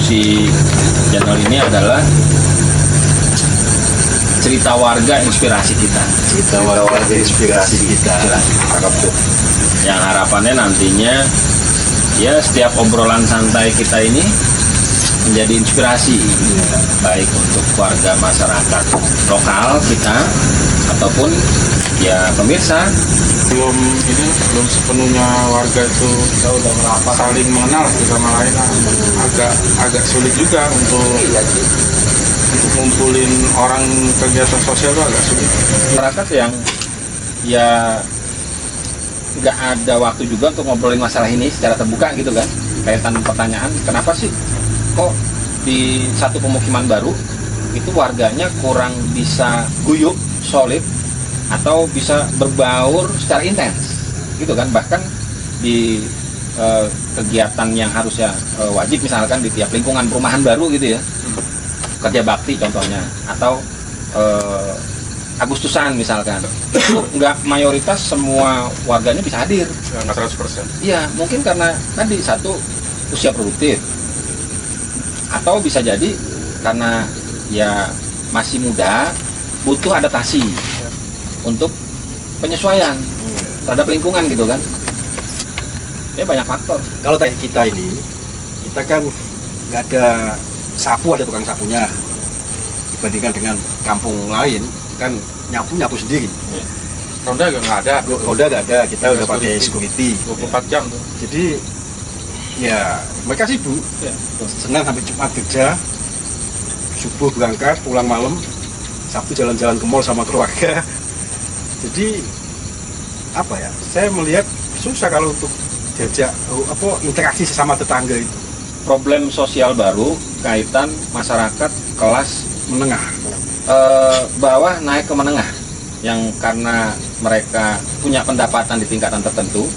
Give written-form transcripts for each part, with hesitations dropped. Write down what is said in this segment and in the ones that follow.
fungsi channel ini adalah cerita warga inspirasi kita. Cerita warga inspirasi kita. Cakep tuh. Yang harapannya nantinya ya setiap obrolan santai kita ini menjadi inspirasi baik untuk warga masyarakat lokal kita ataupun ya pemirsa. Belum sepenuhnya warga itu saling mengenal satu sama lain, agak sulit juga untuk ngumpulin orang kegiatan sosial itu agak sulit. Masyarakat yang ya nggak ada waktu juga untuk ngobrolin masalah ini secara terbuka gitu kan, kaitan pertanyaan kenapa sih kok di satu pemukiman baru itu warganya kurang bisa guyup, solid, atau bisa berbaur secara intens gitu kan. Bahkan di kegiatan yang harusnya wajib, misalkan di tiap lingkungan perumahan baru gitu ya, kerja bakti contohnya, atau Agustusan misalkan, itu nggak mayoritas semua warganya bisa hadir. Nggak 100%. Iya, mungkin karena tadi satu usia produktif, atau bisa jadi karena ya masih muda, butuh adaptasi untuk penyesuaian terhadap lingkungan gitu kan. Ya banyak faktor. Kalau kayak kita ini, kita kan nggak ada sapu, ada tukang sapunya. Dibandingkan dengan kampung lain, kan nyapu sendiri. Ronda juga nggak ada. Roda nggak ada, kita udah pakai security. 24 jam tuh. Jadi ya mereka sibuk, Senin sampai Jumat kerja, subuh berangkat, pulang malam, Sabtu jalan-jalan ke mall sama keluarga. Jadi apa ya? Saya melihat susah kalau untuk diajak interaksi sesama tetangga itu. Problem sosial baru kaitan masyarakat kelas Menengah. bawah naik ke menengah, yang karena mereka punya pendapatan di tingkatan tertentu,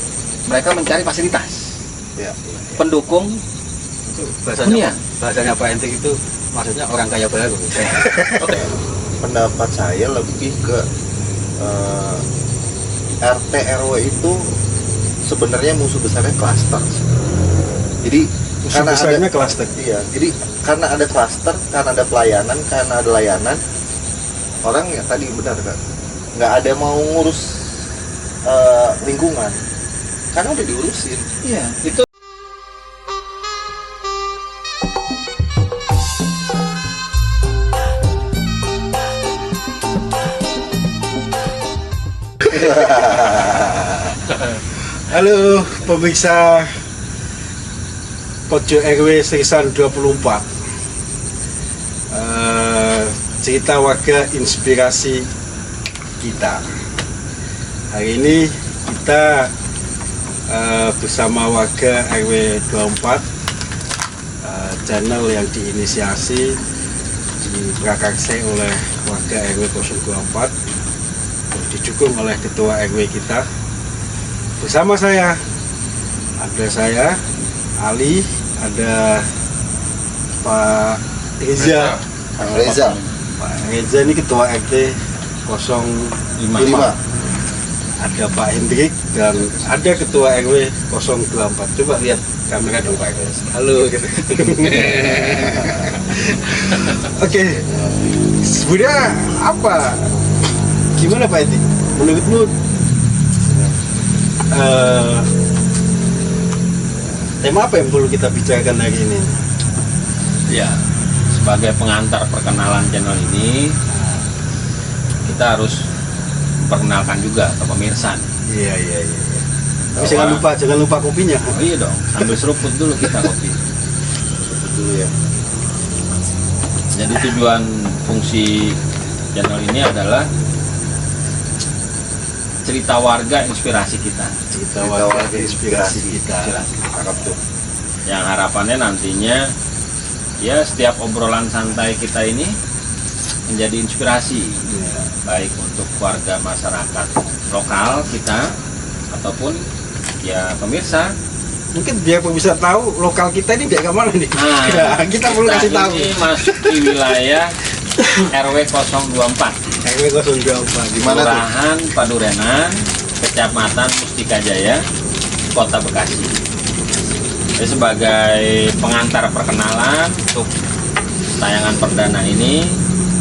mereka mencari fasilitas Ya. pendukung Itu hunian. bahasanya Pak Entik itu maksudnya orang kaya baru. Oke. Pendapat saya lebih ke RT RW itu sebenarnya musuh besarnya klaster. Jadi karena ada klaster. iya, jadi karena ada klaster, karena ada pelayanan, karena ada layanan, orang ya tadi benar kan, nggak ada mau ngurus lingkungan karena udah diurusin. Iya, itu Halo pemirsa Pojok RW Serisan 24. Cerita warga inspirasi kita. Hari ini kita bersama warga RW 24, channel yang diinisiasi, diprakarsai oleh warga RW 024, didukung oleh ketua RW kita. Bersama saya, ada saya, Ali, ada Pak Reza. Pak Reza, Pak Reza ini ketua RT 05. Ada Pak Hendrik dan ada ketua RW 024. Coba lihat kamera dong Pak Reza. Halo gitu. Oke. Sebenarnya apa? Gimana Pak Hendrik? Menurutmu tema apa yang perlu kita bicarakan hari ini? ya sebagai pengantar perkenalan channel ini, kita harus perkenalkan juga ke pemirsa. Iya. Tapi jangan lupa kopinya. Oh iya dong, sambil seruput dulu kita kopi. sebut dulu ya. Jadi tujuan fungsi channel ini adalah cerita warga inspirasi kita. Cerita warga inspirasi kita. Cakep tuh. Yang harapannya nantinya ya setiap obrolan santai kita ini menjadi inspirasi baik untuk warga masyarakat lokal kita ataupun ya pemirsa. Mungkin biar pemirsa tahu lokal kita ini daerah mana nih. Nah, Ya, kita perlu kasih tahu. Ini masuk di wilayah RW 024. RW 024 di mana tuh? Kelurahan Padurenan, Kecamatan Mustika Jaya, Kota Bekasi. Jadi sebagai pengantar perkenalan untuk tayangan perdana ini,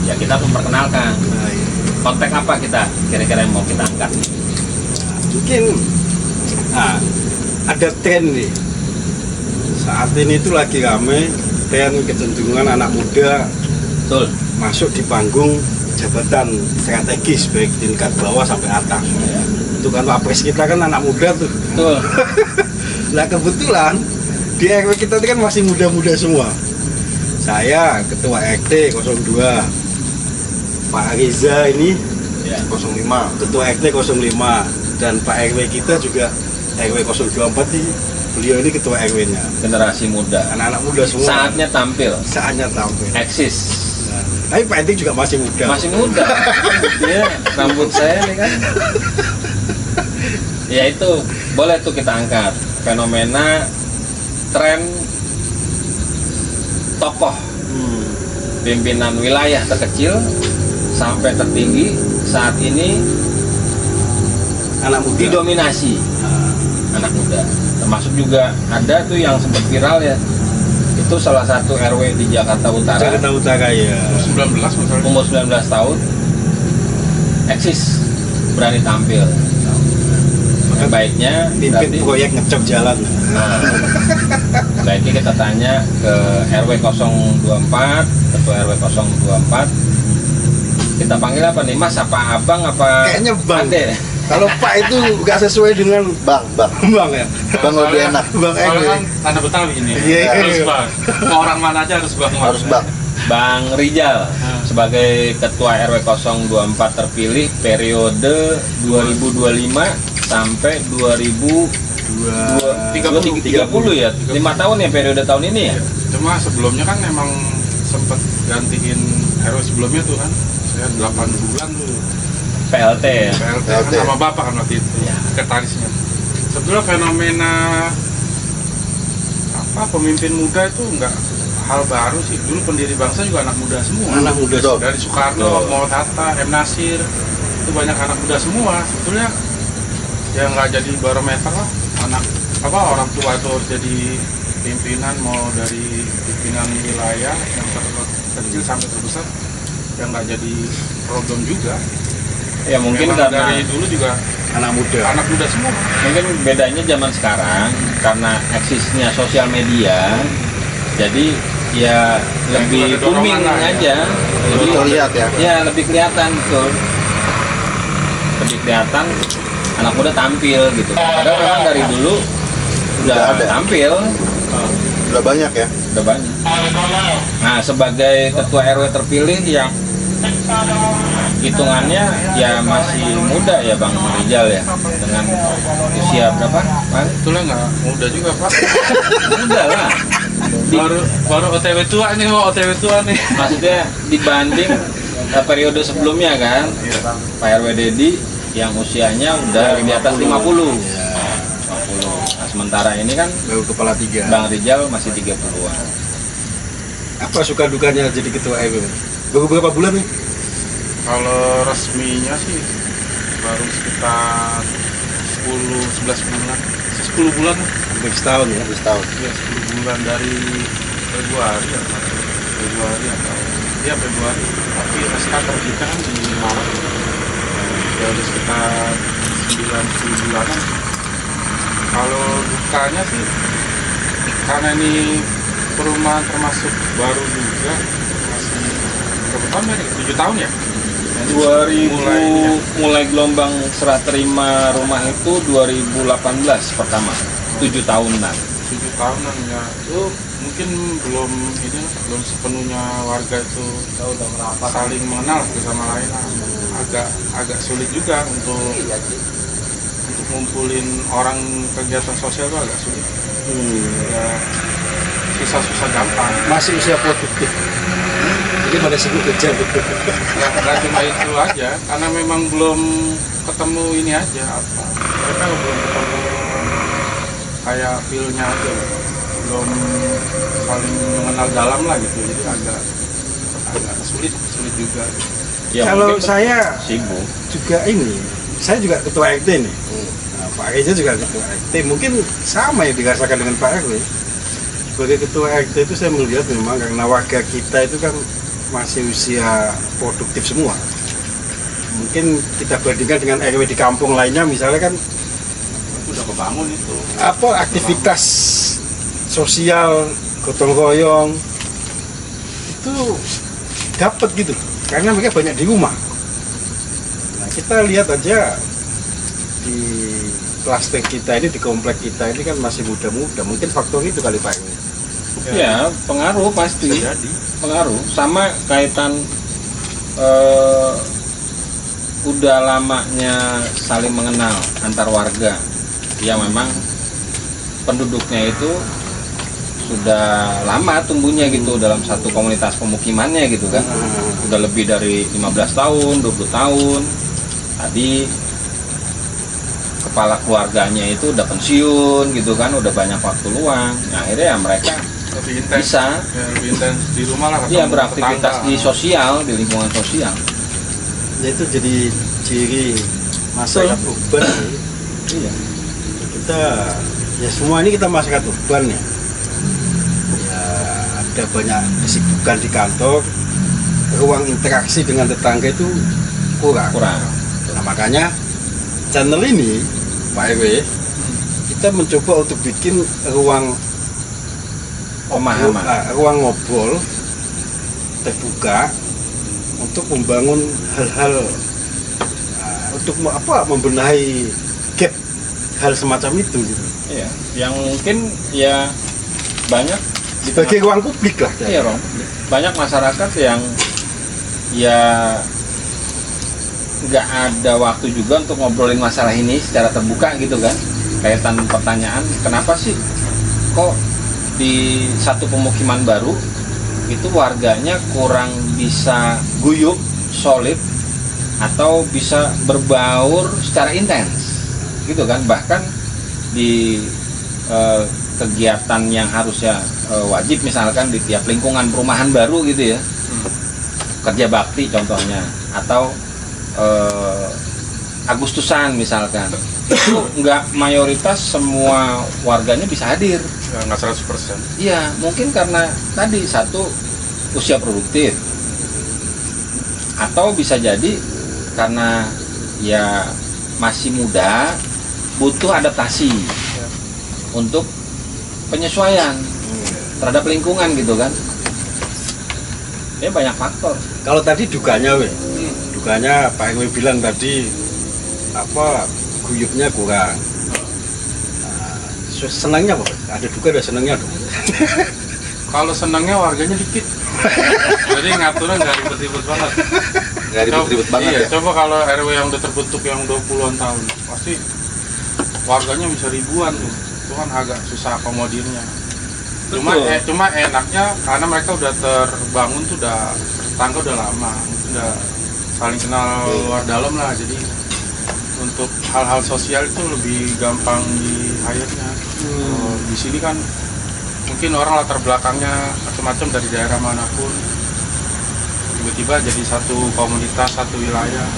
ya kita memperkenalkan Nah, iya. konteks apa kita kira-kira yang mau kita angkat. Mungkin ada tren nih saat ini itu lagi rame tren kecenderungan anak muda Betul. masuk di panggung jabatan strategis baik tingkat bawah sampai atas. Itu kan wapres kita kan anak muda tuh. Betul. Nah kebetulan di RW kita itu kan masih muda-muda semua. Saya ketua RT 02, Pak Riza ini Ya. 05. ketua RT 05, dan Pak RW kita juga RW 024 nih, beliau ini ketua RW-nya. Generasi muda. Anak-anak muda semua. Saatnya tampil. Saatnya tampil. Eksis. Nah, tapi Pak Entik juga masih muda. Masih muda. Dia rambut saya nih kan. Ya itu boleh tuh kita angkat fenomena tren tokoh pimpinan wilayah terkecil sampai tertinggi saat ini Anak muda. didominasi anak muda. Termasuk juga ada tuh yang sempat viral ya. Itu salah satu RW di Jakarta Utara. Jakarta Utara ya. 19 misalnya. Umur 19 tahun eksis berani tampil. Yang baiknya Pimpin berarti proyek ngecok jalan. nah, baiknya kita tanya ke RW 024, ketua RW 024. Kita panggil apa nih, Mas? Apa Abang? Apa Kayaknya Bang. Ade? Kalau Pak itu nggak sesuai dengan Bang. Bang ya. Bang lebih enak. Bang Soalnya RW. kan tanda Betawi ini. Iya, iya. Harus bang. Mau orang mana aja harus bang. Harus Bang. Bang Rijal sebagai ketua RW 024 terpilih periode 2025 sampai 2030 ya. 5 tahun ya periode tahun ini ya. Cuma sebelumnya kan emang sempet gantiin RW sebelumnya tuh kan. Saya 8 bulan tuh. PLT ya. PLT PLT. kan sama bapak kan waktu itu. Ya. Sekretarisnya. Sebetulnya fenomena apa pemimpin muda itu enggak hal baru sih. Dulu pendiri bangsa juga anak muda semua. Anak muda. Betul. Dari Soekarno, Betul. Maulid Hatta, M. Nasir, itu banyak anak muda semua. Sebetulnya ya nggak jadi barometer lah. Orang tua itu harus jadi pimpinan, mau dari pimpinan wilayah yang terkecil sampai terbesar, yang nggak jadi problem juga. Ya mungkin Memang karena dari dulu juga Anak muda. anak muda semua. mungkin bedanya zaman sekarang karena eksisnya sosial media, jadi ya lebih ada dorongan booming lah ya. aja. Jadi Terlihat ya. ya lebih kelihatan betul. Lebih kelihatan anak muda tampil gitu. Padahal memang dari dulu udah Udah ada. tampil, Udah banyak ya. udah banyak. Nah, sebagai ketua RW terpilih yang hitungannya ya masih muda ya Bang Rijal ya, dengan usia berapa? Bang? Itulah nggak muda juga pak. Muda lah. Baru OTW tua nih, mau OTW tua nih. Maksudnya dibanding periode sebelumnya kan, Pak RW Dedi yang usianya udah di atas 50. 50. Nah, sementara ini kan Baru kepala 3. Bang Rijal masih 30-an. Apa suka dukanya jadi ketua RW? Baru berapa bulan nih? Kalau resminya sih baru sekitar 10-11 bulan. 10 bulan lah. Hampir setahun ya. Habis tahun. Ya 10 bulan dari Februari atau Februari atau ya Februari. Tapi SK terbitnya kan di Maret. Ya udah sekitar 90 bulanan. Kalau dukanya sih karena ini perumahan termasuk baru juga, masih berapa tahun ya? 7 tahun ya? 2000 mulai gelombang serah terima rumah itu 2018 pertama, 7 tahunan. 7 tahunan ya. Itu mungkin belum sepenuhnya warga itu saling mengenal satu sama lain. Agak sulit juga untuk ngumpulin orang kegiatan sosial itu agak sulit. Ya, susah-susah gampang. Masih usia produktif. Jadi pada sibuk kerja gitu. Nggak cuma itu aja, karena memang belum ketemu ini aja apa. Mereka belum ketemu kayak feel-nya aja, belum saling mengenal dalam lah gitu. Jadi agak sulit juga. Ya, Kalau mungkin saya sibuk. juga ini, saya juga ketua RT nih. Nah, Pak Reza juga ketua RT. Mungkin sama ya dirasakan dengan Pak RW. sebagai ketua RT itu saya melihat memang karena warga kita itu kan masih usia produktif semua. Mungkin kita bandingkan dengan RW di kampung lainnya, misalnya kan Udah kebangun itu. apa aktivitas sosial gotong royong itu dapat gitu, karena mereka banyak di rumah. Nah, kita lihat aja di klaster kita ini, di komplek kita ini kan masih muda-muda, mungkin faktor itu kali Pak. Ya, pengaruh pasti. Bisa jadi. Pengaruh. Sama kaitan udah lamanya saling mengenal antar warga. Ya memang penduduknya itu sudah lama tumbuhnya gitu dalam satu komunitas pemukimannya gitu kan. Udah lebih dari 15 tahun, 20 tahun. Tadi kepala keluarganya itu udah pensiun gitu kan, udah banyak waktu luang. Nah, akhirnya ya mereka Lebih intens. bisa Lebih intens di rumah lah. dia ketemu beraktivitas tetangga. di sosial, di lingkungan sosial. Ya, itu jadi ciri masyarakat urban. Iya. Kita ya semua ini kita masyarakat urban ya. Ya ada banyak kesibukan di kantor, ruang interaksi dengan tetangga itu kurang. Nah, makanya channel ini Pak RW kita mencoba untuk bikin ruang Pemahaman. ruang ngobrol terbuka untuk membangun hal-hal untuk membenahi gap hal semacam itu gitu. Iya, yang mungkin ya banyak di Sebagai tengah- ruang publik lah. iya, Rom. Banyak masyarakat yang ya nggak ada waktu juga untuk ngobrolin masalah ini secara terbuka gitu kan. Kaitan pertanyaan, kenapa sih kok di satu pemukiman baru itu warganya kurang bisa guyup, solid, atau bisa berbaur secara intens gitu kan. Bahkan di kegiatan yang harusnya wajib, misalkan di tiap lingkungan perumahan baru gitu ya, kerja bakti contohnya, atau Agustusan misalkan, itu nggak mayoritas semua warganya bisa hadir. Ya, nggak 100%. Iya, mungkin karena tadi satu usia produktif, atau bisa jadi karena ya masih muda, butuh adaptasi untuk penyesuaian terhadap lingkungan gitu kan. Ya banyak faktor. Kalau tadi dukanya dukanya Pak RW bilang tadi apa guyupnya kurang. Nah, senangnya apa? Ada duka ada senangnya dong. Kalau senangnya warganya dikit. Jadi ngaturnya nggak ribet-ribet banget. Nggak ribet-ribet banget Iya, ya. coba kalau RW yang udah terbentuk yang 20-an tahun, pasti warganya bisa ribuan tuh. Itu kan agak susah akomodirnya. Cuma enaknya karena mereka udah terbangun tuh, udah tetangga udah lama, udah saling kenal luar dalam lah. Jadi untuk hal-hal sosial itu lebih gampang di hire-nya. Di sini kan mungkin orang latar belakangnya macam-macam dari daerah manapun, tiba-tiba jadi satu komunitas, satu wilayah,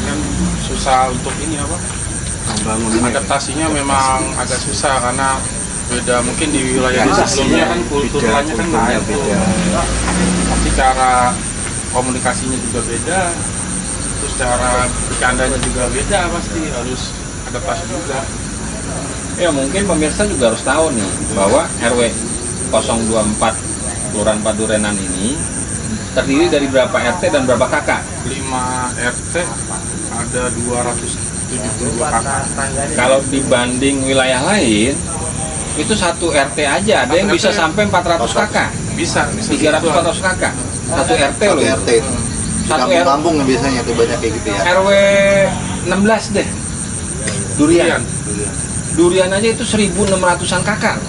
kan susah untuk ini apa? Membangun Adaptasinya memang agak susah karena beda, mungkin di wilayah sebelumnya kan kulturnya kan lain tuh. Pasti cara komunikasinya juga beda, terus cara bercandanya juga beda, pasti harus adaptasi juga. Ya mungkin pemirsa juga harus tahu nih bahwa RW 024 Kelurahan Padurenan ini terdiri dari berapa RT dan berapa kakak? 5 RT ada 272 kakak. Kalau dibanding wilayah lain itu satu RT aja ada yang bisa sampai 400 kakak, Bisa 300-400 kakak, satu RT Satu loh. RT itu. Di Satu kampung-kampung biasanya tuh banyak kayak gitu ya. RW 16 deh, Durian. Durian aja itu 1.600-an kakak.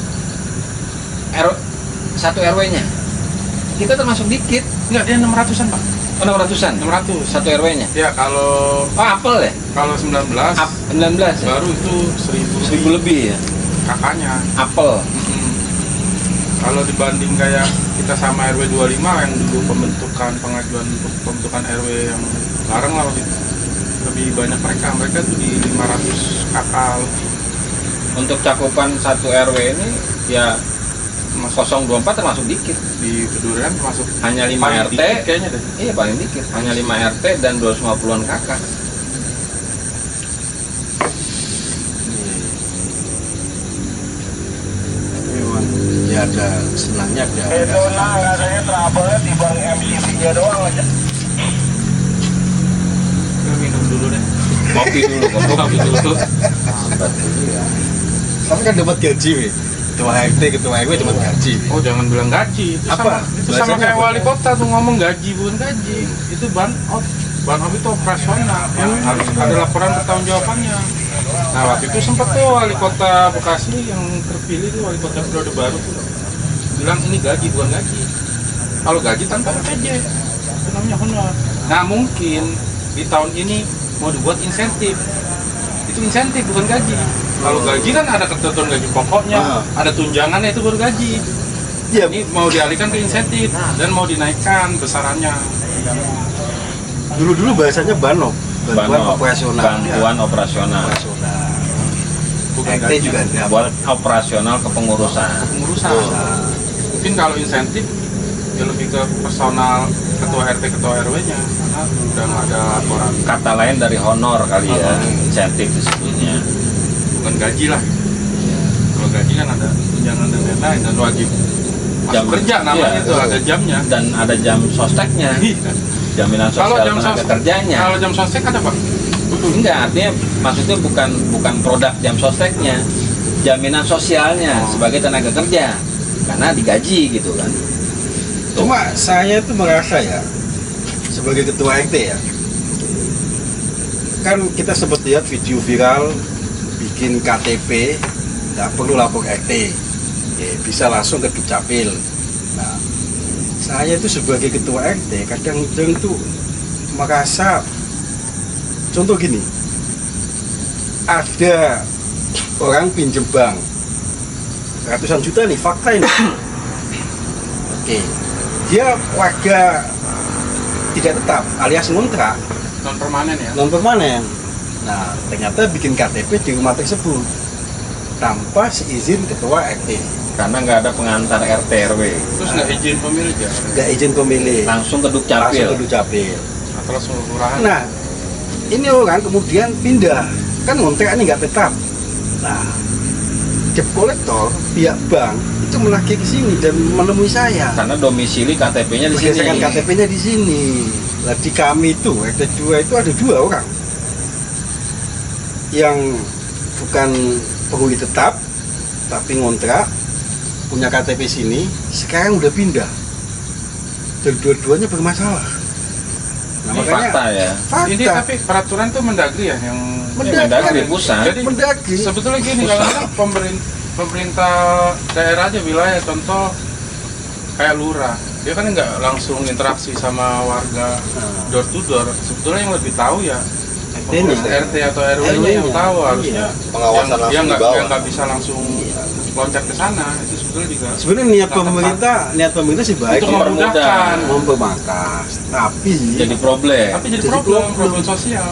Satu RW-nya. Kita termasuk dikit. Enggak, dia 600-an Pak. 600-an. 600. Satu RW-nya. Ya kalau Oh, apel ya? 19 19 ya? baru itu 1.000 lebih ya. kakaknya. Apel. Kalau dibanding kayak kita sama RW 25 yang dulu pengajuan untuk pembentukan RW yang larang lah waktu itu, lebih banyak mereka tuh di 500 kakak. Untuk cakupan satu RW ini ya 024 termasuk dikit. Di Kedurian termasuk Hanya 5 paling RT. dikit kayaknya deh. Iya paling dikit. Hanya 5 RT dan 250-an kakak. Memang ya ada senangnya ada. Itu nah rasanya trouble di bang MCV-nya doang aja. Minum dulu deh. Kopi dulu, Kopi dulu. Sambat dulu ya. Tapi kan dapat gaji, weh. Ketua RT, ketua RW dapat gaji. Weh. Oh jangan bilang gaji. Itu Apa? itu sama Bahasanya kayak apa? wali kota tuh ngomong gaji bukan gaji. Itu ban out. Ban out itu operasional yang harus ada laporan pertanggungjawabannya. Nah waktu itu sempat tuh wali kota Bekasi yang terpilih tuh wali kota periode baru tuh bilang ini gaji bukan gaji. Kalau gaji tanpa RPJ itu namanya honor. Nah mungkin di tahun ini mau dibuat insentif. Itu insentif bukan gaji. Kalau gaji kan ada ketentuan gaji pokoknya, ada tunjangannya itu baru gaji. Iya, Ini mau dialihkan ke insentif dan mau dinaikkan besarannya. dulu bahasanya bantuan Bantuan operasional. Bantuan operasional. Operasional. Bukan RT gaji. juga ada. Buat operasional kepengurusan. Pengurusan. Mungkin kalau insentif ya lebih ke personal ketua RT ketua RW-nya karena udah nggak ada laporan. Kata lain dari honor kali ya, insentif disebutnya. Bukan gaji lah. Kalau gaji kan ada tunjangan dan lain-lain dan wajib masuk Jam- kerja namanya iya, itu ada jamnya. Dan ada jam sosteknya, jaminan Kalau sosial jam tenaga sostek, kerjanya. kalau jam sostek ada pak? Enggak, artinya maksudnya bukan produk jam sosteknya, jaminan sosialnya sebagai tenaga kerja, karena digaji gitu kan. Cuma saya tuh merasa ya, sebagai ketua RT ya, kan kita sempat lihat video viral bikin KTP, nggak perlu lapor RT, ya, bisa langsung ke Dukcapil. Nah, saya itu sebagai ketua RT kadang-kadang tuh merasa, contoh gini, ada orang pinjem bank ratusan juta nih, fakta ini. Oke, dia warga tidak tetap alias ngontrak, Non permanen ya. non permanen. Nah, ternyata bikin KTP di rumah tersebut tanpa seizin ketua RT, Karena nggak ada pengantar RT RW, Terus nggak izin pemilik ya? nggak izin pemilih, langsung ke langsung Dukcapil. ke Dukcapil. Atau seluruh kelurahan? Nah, ini orang kemudian pindah, kan ngontrak ini nggak tetap. Nah, debt collector pihak bank itu menagih ke sini dan menemui saya. Karena domisili KTP-nya di sini. Berdasarkan KTP-nya di sini. Nah, di kami itu RT 2 itu ada 2 orang yang bukan penghuni tetap tapi ngontrak, punya KTP sini, sekarang udah pindah dan dua-duanya bermasalah. Nah, Ini fakta ya. Ini fakta. tapi peraturan tuh Mendagri ya yang Mendagri pusat. Jadi Mendagri. sebetulnya gini kalau pemerintah daerah aja wilayah contoh kayak lurah, dia kan nggak langsung interaksi sama warga door to door. Sebetulnya yang lebih tahu ya pengurus RT atau RW-nya yang tahu harusnya. Pengawasan Yang dia langsung di nggak bawah. yang nggak bisa langsung loncat ke sana itu sebetulnya juga. Sebenarnya niat pemerintah sih baik, Untuk ya. memudahkan. mempermangkas, tapi Jadi problem. Tapi jadi Jadi problem problem. sosial.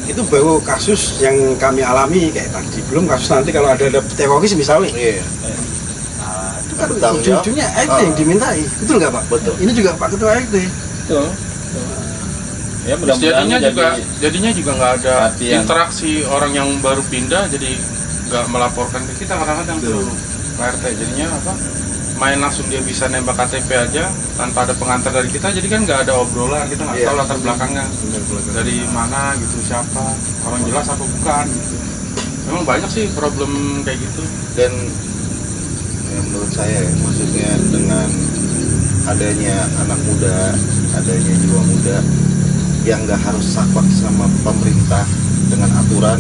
itu baru kasus yang kami alami kayak tadi, belum kasus nanti kalau ada teroris misalnya. Iya. Nah, itu kan Bertanggung jawab. ujung-ujungnya RT yang dimintai, betul nggak Pak? Betul. Ini juga Pak Ketua RT. Betul. Ya Terus mudah-mudahan jadinya juga nggak ada perhatian. interaksi orang yang baru pindah, jadi nggak melaporkan ke kita kadang-kadang tuh Pak RT. Jadinya apa? Main langsung dia bisa nembak KTP aja tanpa ada pengantar dari kita, jadi kan nggak ada obrolan, kita nggak Iya. tahu latar belakangnya dari mana gitu, siapa orang jelas apa bukan gitu. Memang banyak sih problem kayak gitu. Dan ya, menurut saya ya, maksudnya dengan adanya anak muda, adanya jiwa muda yang nggak harus saklek sama pemerintah dengan aturan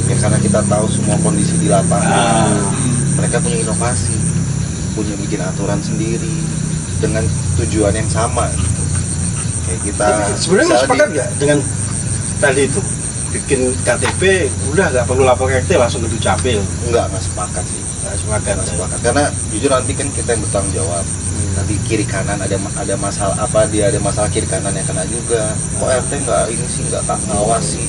ya, karena kita tahu semua kondisi di lapangan. Mereka punya inovasi, punya bikin aturan sendiri dengan tujuan yang sama gitu. Kayak kita Sebenarnya misalnya sepakat nggak dengan tadi itu bikin KTP udah nggak perlu lapor RT langsung ke Dukcapil? nggak sepakat sih. Nggak sepakat. Nggak sepakat karena jujur nanti kan kita yang bertanggung jawab. Nanti kiri kanan ada masalah apa, dia ada masalah kiri kanan yang kena juga. Kok RT nggak ini sih, nggak ngawasi,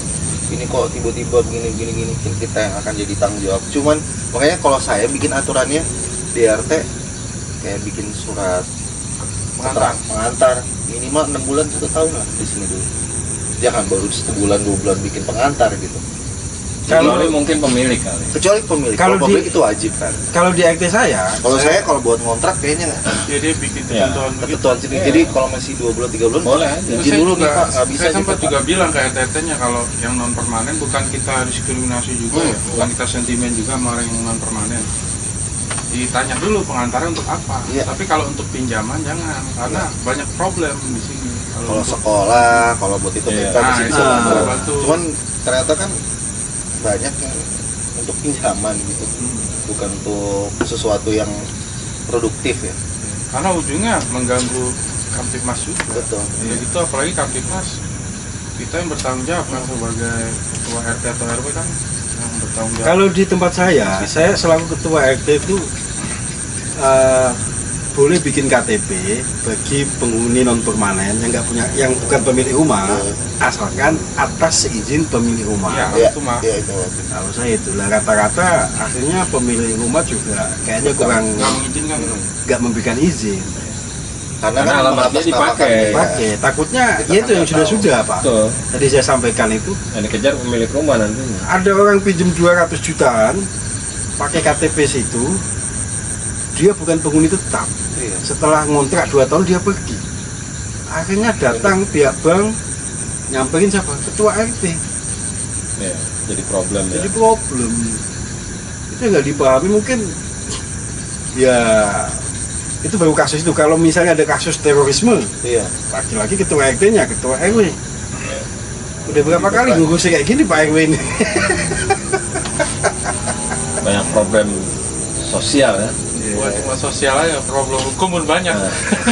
ini kok tiba-tiba begini kan kita yang akan jadi tanggung jawab. Cuman makanya kalau saya bikin aturannya di RT kayak bikin surat pengantar minimal 6 bulan 1 tahun lah di sini dulu. Jangan baru 1 bulan 2 bulan bikin pengantar gitu. Kecuali mungkin pemilik kali. Kecuali pemilik. Kalau Kalau pemilik itu wajib kan. Kalau di RT saya, Kalau buat ngontrak kayaknya Ya dia bikin Ya. ketentuan begitu. ketentuan sini. Iya. Jadi kalau masih 2 bulan 3 bulan Boleh aja. Terus izin saya dulu nih juga, Pak, nggak bisa saya gitu, sempat Pak. juga bilang ke RT-nya kalau yang non permanen bukan kita diskriminasi juga ya, bukan kita sentimen juga sama orang yang non permanen. Ditanya dulu pengantarnya untuk apa. Iya. Tapi kalau untuk pinjaman jangan, karena banyak problem di sini. Kalau untuk- sekolah, kalau buat itu Iya. kita Nah, masih itu bisa bantu. bantu. Cuman ternyata kan banyak yang untuk pinjaman gitu, bukan untuk sesuatu yang produktif ya. karena ujungnya mengganggu Kamtipmas juga. Betul. Ya gitu, apalagi Kamtipmas kita yang bertanggung jawab kan sebagai ketua RT atau RW kan yang bertanggung jawab. kalau di tempat saya selaku ketua RT itu boleh bikin KTP bagi penghuni non permanen yang nggak punya, yang bukan pemilik rumah, asalkan atas seizin pemilik rumah. Ya. Ya, Itu mah. ya itu. Kalau saya itulah rata-rata akhirnya pemilik rumah juga kayaknya kurang nggak mengizinkan. nggak memberikan izin. Karena Karena kan alamatnya mengatasnamakan dipakai. dia. Pakai, takutnya Kita ya itu kan yang nggak sudah Pak. Betul. Tadi saya sampaikan itu Yang dikejar pemilik rumah nantinya. ada orang pinjam 200 jutaan pakai KTP situ, dia bukan penghuni tetap. Iya. Setelah ngontrak 2 tahun dia pergi. Akhirnya datang pihak bank nyamperin siapa? Ketua RT. Ya, jadi problem ya. Jadi problem. Itu nggak dipahami mungkin. Ya itu baru kasus itu. Kalau misalnya ada kasus terorisme, Iya. lagi-lagi ketua RT-nya, ketua RW. Udah berapa kali ngurusnya kayak gini Pak RW ini? Banyak problem sosial ya. Buat cuma sosial aja, problem hukum pun banyak.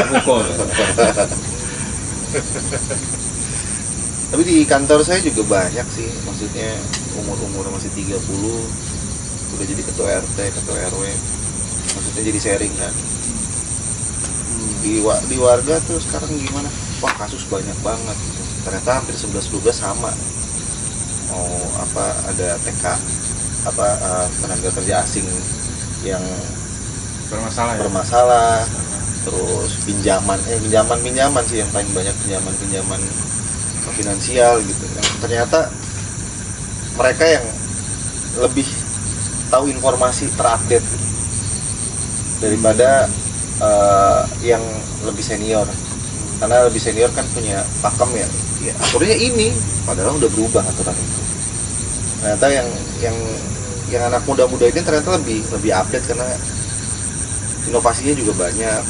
Pukul. Tapi di kantor saya juga banyak sih, maksudnya umur-umur masih 30 udah jadi ketua RT, ketua RW. Maksudnya jadi sharing kan. Di warga tuh sekarang gimana? Wah, kasus banyak banget gitu. Ternyata hampir 11-12 sama. Oh, ada TK tenaga kerja asing yang Bermasalah ya. bermasalah, terus pinjaman sih yang paling banyak, pinjaman finansial gitu, yang ternyata mereka yang lebih tahu informasi terupdate daripada yang lebih senior, karena lebih senior kan punya pakem ya aturannya ini, padahal udah berubah aturan itu. Ternyata yang anak muda-muda ini ternyata lebih update, karena inovasinya juga banyak,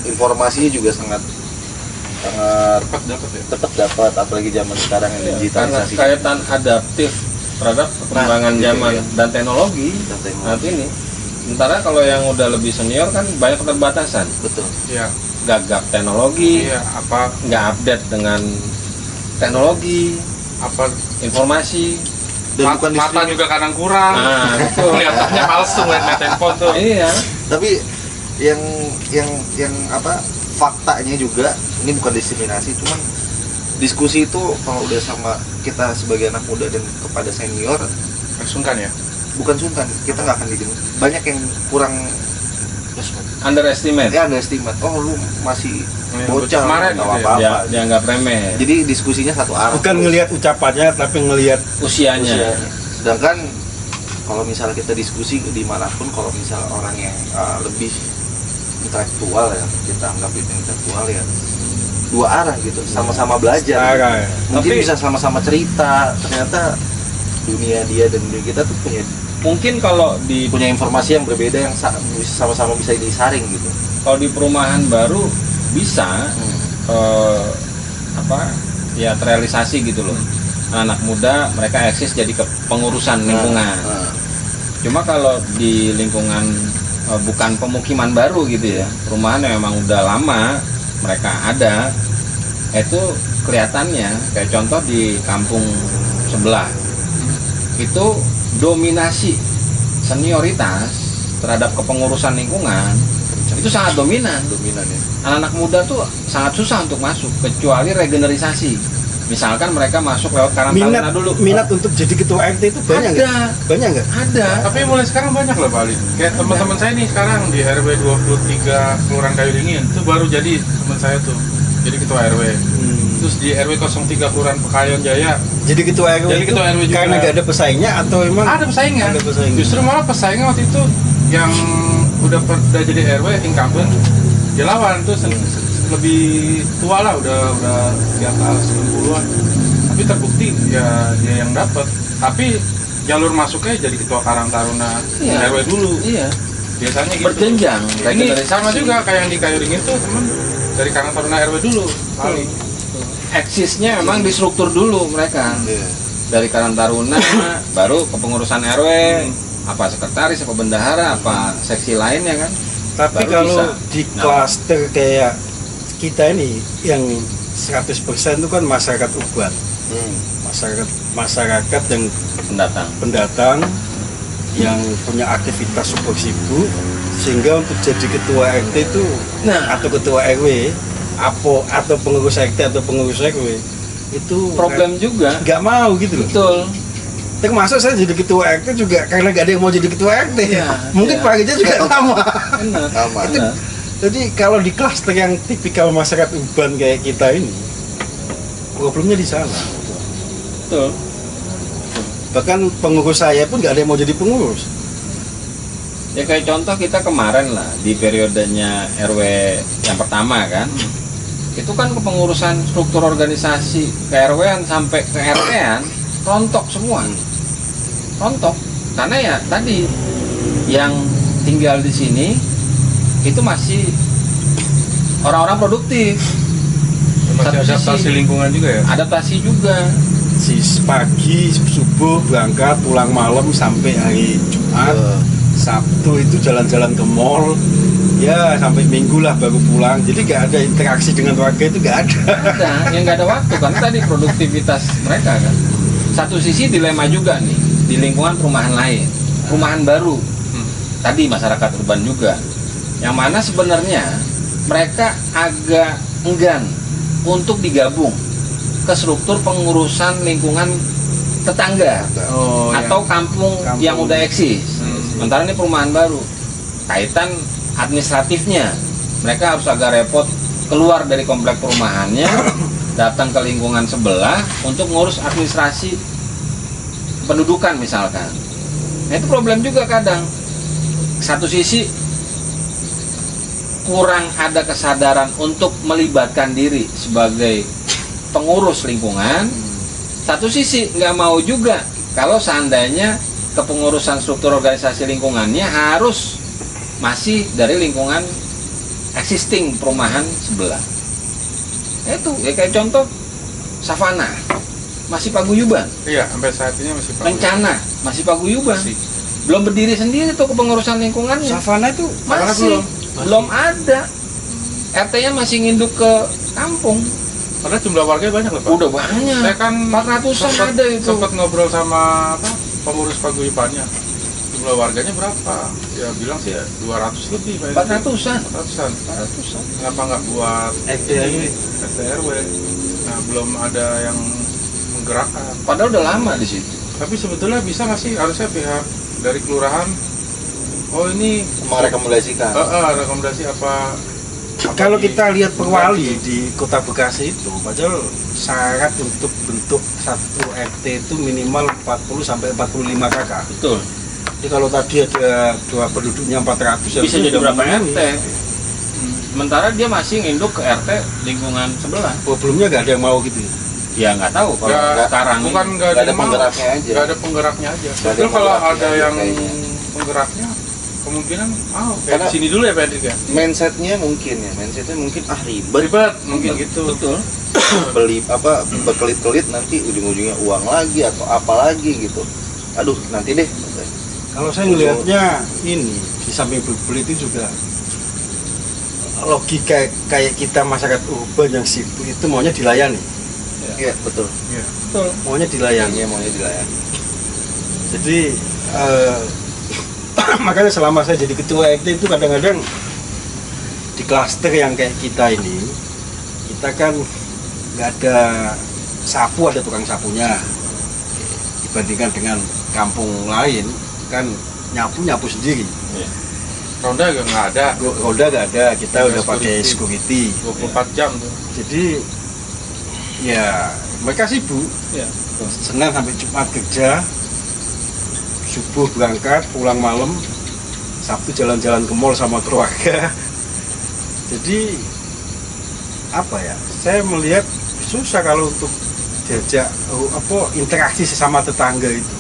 informasinya juga sangat Dapat ya. dapat, apalagi zaman sekarang yang Karena digitalisasi. kaitan adaptif terhadap perkembangan gitu zaman ya. dan teknologi Dan teknologi. nanti ini. Sementara kalau yang udah lebih senior kan banyak keterbatasan, Betul. Iya. gagap teknologi, Iya, apa nggak update dengan teknologi, informasi. Dan bukan mata diskriminasi. juga kadang kurang. Nah, betul. Kelihatannya palsu lihat handphone tuh. Iya. Tapi yang faktanya juga ini bukan diskriminasi, cuman diskusi itu kalau udah sama kita sebagai anak muda dan kepada senior, Sungkan ya. bukan sungkan, kita nggak akan didengar. Banyak yang kurang Underestimate. underestimate. Oh, lu masih Yang bocah, kemarin nggak gitu ya. apa-apa. Dianggap remeh. Jadi diskusinya satu arah. Bukan ngelihat ucapannya, tapi ngelihat Usianya. usianya. Sedangkan kalau misalnya kita diskusi dimanapun, kalau misalnya orang yang lebih intelektual ya, kita anggap itu intelektual ya, dua arah gitu, sama-sama belajar. Arah, ya. Mungkin Tapi- bisa sama-sama cerita. Ternyata dunia dia dan dunia kita tuh Mungkin kalau di punya informasi yang berbeda yang sama-sama bisa disaring gitu. perumahan baru bisa ya terrealisasi gitu loh. Anak muda mereka eksis jadi kepengurusan lingkungan. Cuma kalau di lingkungan bukan pemukiman baru gitu ya, perumahan yang memang udah lama mereka ada, itu kelihatannya kayak contoh di kampung sebelah itu dominasi senioritas terhadap kepengurusan lingkungan itu sangat dominan ya. anak-anak muda tuh sangat susah untuk masuk kecuali regenerisasi Misalkan mereka masuk lewat Karang minat Taruna dulu. minat untuk jadi ketua RT itu banyak nggak? Ada. Banyak nggak? Ada. Tapi mulai sekarang banyak loh Pak Ali. Kayak teman-teman saya nih sekarang di RW 23 Kelurahan Kayu Dingin itu baru jadi teman saya tuh. Jadi ketua RW. Terus di RW 03 Kelurahan Pekayon Jaya Jadi ketua RW Jadi itu ketua RW juga. karena nggak ada pesaingnya atau emang ada pesaingnya. Ada pesaingnya. Justru malah pesaingnya waktu itu yang udah jadi RW incumbent dia lawan tuh lebih tua lah udah di atas 90-an. Tapi terbukti ya dia yang dapat. Tapi jalur masuknya jadi ketua Karang Taruna Iya. RW dulu. Iya. Biasanya gitu. Berjenjang. Ini sama juga kayak yang di Kayu Dingin tuh teman dari Karang Taruna RW dulu kali. Eksisnya memang di struktur dulu mereka. Iya. Dari Karang Taruna baru kepengurusan RW, apa sekretaris, apa bendahara, apa seksi lainnya kan. Tapi Baru kalau bisa. di Nah. klaster kayak kita ini yang 100% itu kan masyarakat Uban. Masyarakat yang pendatang yang punya aktivitas super sibuk, sehingga untuk jadi ketua RT itu atau ketua RW atau pengurus RT atau pengurus RW itu Problem juga. nggak mau gitu loh. Betul. Termasuk saya jadi ketua RT juga karena nggak ada yang mau jadi ketua RT. Iya, Mungkin iya. Pak Rijal juga sama. Benar. Sama. Benar. Jadi kalau di klaster yang tipikal masyarakat Uban kayak kita ini, problemnya di sana. Betul. Bahkan pengurus saya pun nggak ada yang mau jadi pengurus. Ya kayak contoh kita kemarin lah di periodenya RW yang pertama kan. Itu kan kepengurusan struktur organisasi ke RW-an sampai ke RT-an rontok semua. Rontok. Karena ya tadi yang tinggal di sini itu masih orang-orang produktif. Masih Satu adaptasi sisi. lingkungan juga ya. Adaptasi juga. Si pagi subuh berangkat pulang malam sampai hari Jumat, Sabtu itu jalan-jalan ke mall, ya sampai Minggu lah baru pulang. Jadi nggak ada interaksi dengan warga itu nggak ada. Ada, yang nggak ada waktu karena tadi produktivitas mereka kan. Satu sisi dilema juga nih di lingkungan perumahan lain, perumahan baru. Tadi masyarakat urban juga, yang mana sebenarnya mereka agak enggan untuk digabung ke struktur pengurusan lingkungan tetangga Oh, atau kampung yang udah eksis. Sementara ini perumahan baru, kaitan administratifnya mereka harus agak repot keluar dari komplek perumahannya, datang ke lingkungan sebelah untuk ngurus administrasi pendudukan misalkan. Nah itu problem juga kadang. Satu sisi kurang ada kesadaran untuk melibatkan diri sebagai pengurus lingkungan. Satu sisi nggak mau juga kalau seandainya kepengurusan struktur organisasi lingkungannya harus masih dari lingkungan existing perumahan sebelah. Itu ya kayak contoh Savana masih paguyuban, Iya, sampai saat ini masih pakai. Rencana masih paguyuban, Masih. belum berdiri sendiri tuh kepengurusan lingkungannya. Savana itu Masih belum ada. RT-nya masih nginduk ke kampung. Padahal jumlah warganya banyak loh Pak. Udah banyak. Saya kan 400-an ada itu. Sempat ngobrol sama pengurus paguyubannya. Jumlah warganya berapa? Ya bilang sih ya 200 lebih Pak. 400-an. 400-an. 400-an. Kenapa nggak buat RT/RW? STRW? Nah, belum ada yang menggerakkan. Padahal udah lama di situ. Tapi sebetulnya bisa nggak sih harusnya pihak dari kelurahan? Oh ini Merekomendasikan. rekomendasi apa? Kalau kita lihat Perwali di Kota Bekasi itu, padahal syarat untuk bentuk satu RT itu minimal 40 sampai 45 kakak. Betul. Jadi kalau tadi ada dua penduduknya 400 ya Bisa itu jadi udah berapa memenuhi. RT? Sementara dia masih nginduk ke RT lingkungan sebelah. Problemnya nggak ada yang mau gitu. Ya nggak tahu kalau Nggak, sekarang bukan ini. nggak Nggak ada mau. penggeraknya aja. Nggak ada penggeraknya aja. Nggak ada Betul kalau penggeraknya ada aja yang kayaknya. penggeraknya kemungkinan mau kayak Karena- di sini dulu ya Pak Hendrik ya. Mindsetnya mungkin ribet Ribet mungkin gitu. Betul. beli apa berkelit-kelit nanti ujung-ujungnya uang lagi atau apa lagi gitu. Aduh nanti deh. Kalau saya melihatnya ini di samping berbelit itu juga logika kayak kita masyarakat urban yang sibuk itu maunya dilayani, Iya betul. Betul. maunya dilayani. Yang maunya dilayani. Jadi makanya selama saya jadi ketua RT itu kadang-kadang di klaster yang kayak kita ini, kita kan nggak ada sapu ada tukang sapunya. Dibandingkan dengan kampung lain kan nyapu sendiri. Ronda juga nggak ada. Roda nggak ada, kita Ada udah pakai security. 24 jam tuh. Jadi ya mereka sibuk. Ya. Senin sampai Jumat kerja, subuh berangkat, pulang malam, Sabtu jalan-jalan ke mall sama keluarga. Jadi apa ya? Saya melihat susah kalau untuk diajak interaksi sesama tetangga itu.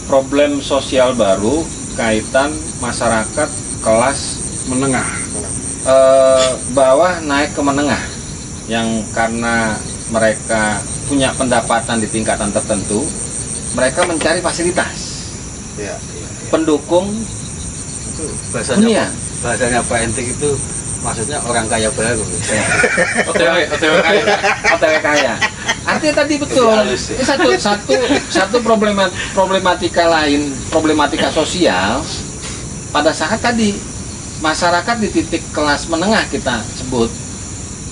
Problem sosial baru kaitan masyarakat kelas Menengah. bawah naik ke menengah yang karena mereka punya pendapatan di tingkatan tertentu, mereka mencari fasilitas Iya. pendukung Itu dunia. bahasanya Pak Entik itu maksudnya orang kaya baru. OTW kaya. OTW kaya. Artinya tadi betul. Ini satu problematika lain, problematika sosial pada saat tadi masyarakat di titik kelas menengah kita sebut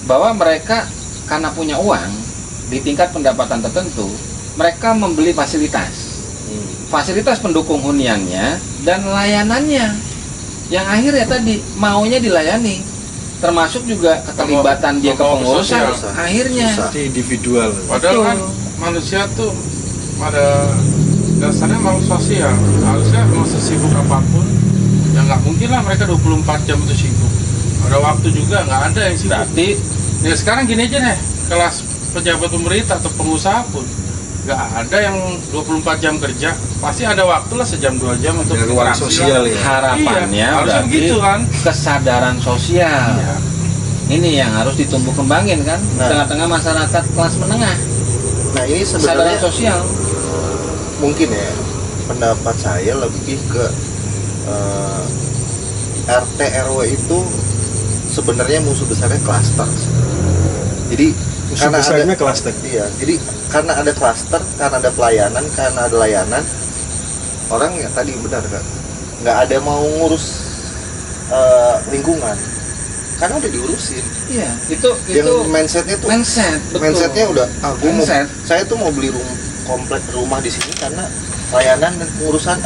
bahwa mereka karena punya uang di tingkat pendapatan tertentu, mereka membeli fasilitas pendukung huniannya dan layanannya yang akhirnya tadi maunya dilayani, termasuk juga keterlibatan dia ke pengurusan sosial. akhirnya. Susah. Jadi individual. Padahal kan manusia tuh pada dasarnya makhluk sosial. Harusnya mau sesibuk apapun, ya nggak mungkin lah mereka 24 jam itu sibuk. Ada waktu juga nggak ada yang sibuk. Berarti Ya sekarang gini aja nih, kelas pejabat pemerintah atau pengusaha pun nggak ada yang 24 jam kerja, pasti ada waktu lah sejam 2 jam untuk Ada ruang interaksi. sosial ya. harapannya Iya, harusnya berarti begitu kan. kesadaran sosial. Iya. Ini yang harus ditumbuh kembangin kan di Nah. tengah-tengah masyarakat kelas menengah. Nah ini Kesadaran sebenarnya sosial. mungkin ya pendapat saya lebih ke RT RW itu sebenarnya musuh besarnya klaster. Jadi Musuh karena besarnya ada klaster. iya, jadi karena ada klaster, karena ada pelayanan, karena ada layanan, orang ya tadi benar kan, nggak ada mau ngurus lingkungan, karena udah diurusin. Iya, itu Yang mindsetnya tuh mindset, betul. mindsetnya udah gua mau, Mindset. saya tuh mau beli komplek rumah di sini karena layanan dan pengurusan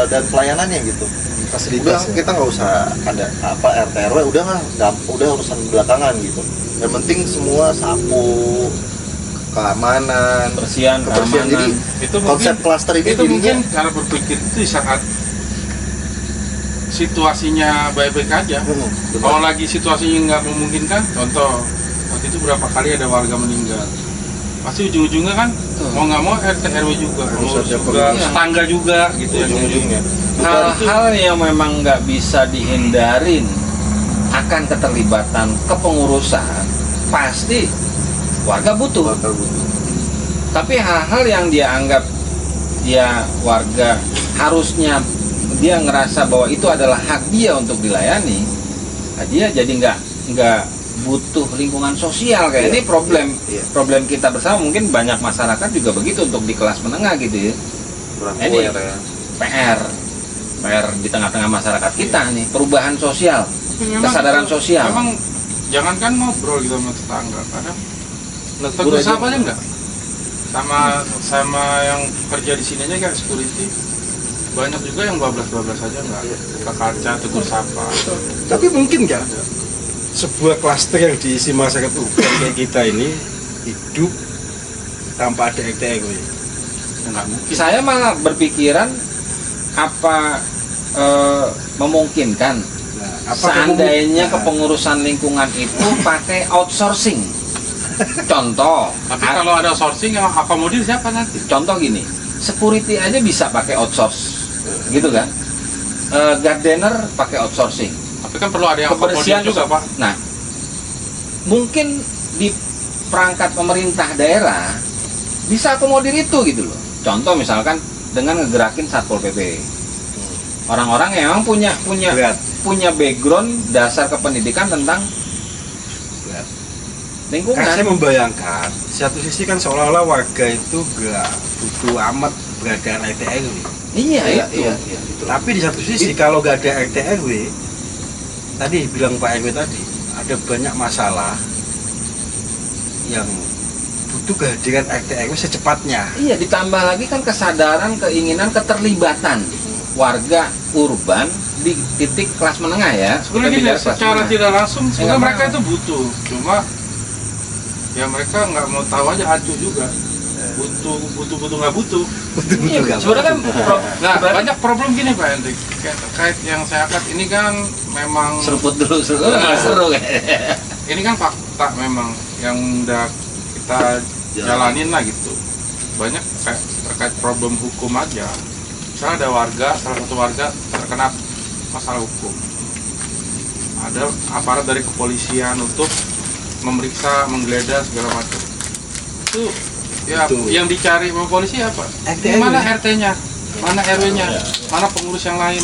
dan pelayanannya gitu. Udah Fasilitas. kita nggak usah ada RT RW, udah urusan belakangan gitu. Yang penting semua sapu, keamanan, Kebersihan, kebersihan. Jadi keamanan. Itu konsep mungkin, klaster ini itu jadinya mungkin cara berpikir itu di saat situasinya baik-baik aja. benar. Kalau lagi situasinya nggak memungkinkan, contoh waktu itu berapa kali ada warga meninggal, pasti ujung-ujungnya kan mau nggak mau RT RW juga, Harus pengurus ada juga, pengurus. tetangga juga gitu ya. Ujung-ujungnya. Hal-hal yang memang nggak bisa dihindarin akan keterlibatan kepengurusan pasti warga butuh. Bakal butuh. Tapi hal-hal yang dia anggap dia warga harusnya dia ngerasa bahwa itu adalah hak dia untuk dilayani, nah dia jadi nggak butuh lingkungan sosial kayak Iya, ini problem iya. problem kita bersama. Mungkin banyak masyarakat juga begitu untuk di kelas menengah gitu ya. Kurang Ini aware ya. PR di tengah-tengah masyarakat kita nih, perubahan sosial, Tapi memang kesadaran itu- sosial. Memang jangankan ngobrol gitu sama tetangga, kadang Negur tegur aja. sapa aja enggak. Sama yang kerja di sini aja kayak security, banyak juga yang bablas-bablas aja enggak. Buka kaca, tegur sapa. Tapi mungkin nggak Ada. sebuah klaster yang diisi masyarakat urban kayak kita ini hidup tanpa ada RT RW? Ya, nggak mungkin. Saya malah berpikiran apa memungkinkan Nah, apa seandainya Nah, kepengurusan lingkungan itu pakai outsourcing. Contoh, Tapi kalau ada sourcing yang akomodir siapa nanti? contoh gini, security aja bisa pakai outsource, gitu kan? Gardener pakai outsourcing, Tapi kan perlu ada yang kebersihan akomodir juga Pak. Nah, mungkin di perangkat pemerintah daerah bisa akomodir itu gitu loh. Contoh misalkan dengan ngegerakin satpol pp, orang-orang yang memang berat. punya background dasar kependidikan tentang Berat. lingkungan. Kan saya membayangkan, di satu sisi kan seolah-olah warga itu gak butuh amat beradaan RT RW. Iya, Iya, itu. iya, iya, itu. Tapi di satu sisi kalau gak ada RT RW, tadi bilang Pak RW tadi, ada banyak masalah yang butuh kehadiran RT RW secepatnya. Iya, ditambah lagi kan kesadaran, keinginan, keterlibatan warga urban di titik kelas menengah ya. Sebenarnya Kita gini, bicara kelas secara menengah. tidak langsung sebenarnya nggak mereka mau. itu butuh, cuma ya mereka nggak mau tahu aja acuh juga. Butuh nggak butuh. Iya, sebenarnya kan Nah, banyak problem gini Pak Hendrik, kayak terkait yang saya angkat ini kan memang seruput dulu, seru kayaknya. ini kan fakta memang yang udah kita jalanin lah gitu. Banyak kayak terkait problem hukum aja. Misalnya ada warga, salah satu warga terkena masalah hukum. Ada aparat dari kepolisian untuk memeriksa, menggeledah segala macam. Itu ya Betul. yang dicari sama polisi apa? RT Ini mana RW. RT-nya? Mana RW-nya? Mana pengurus yang lain?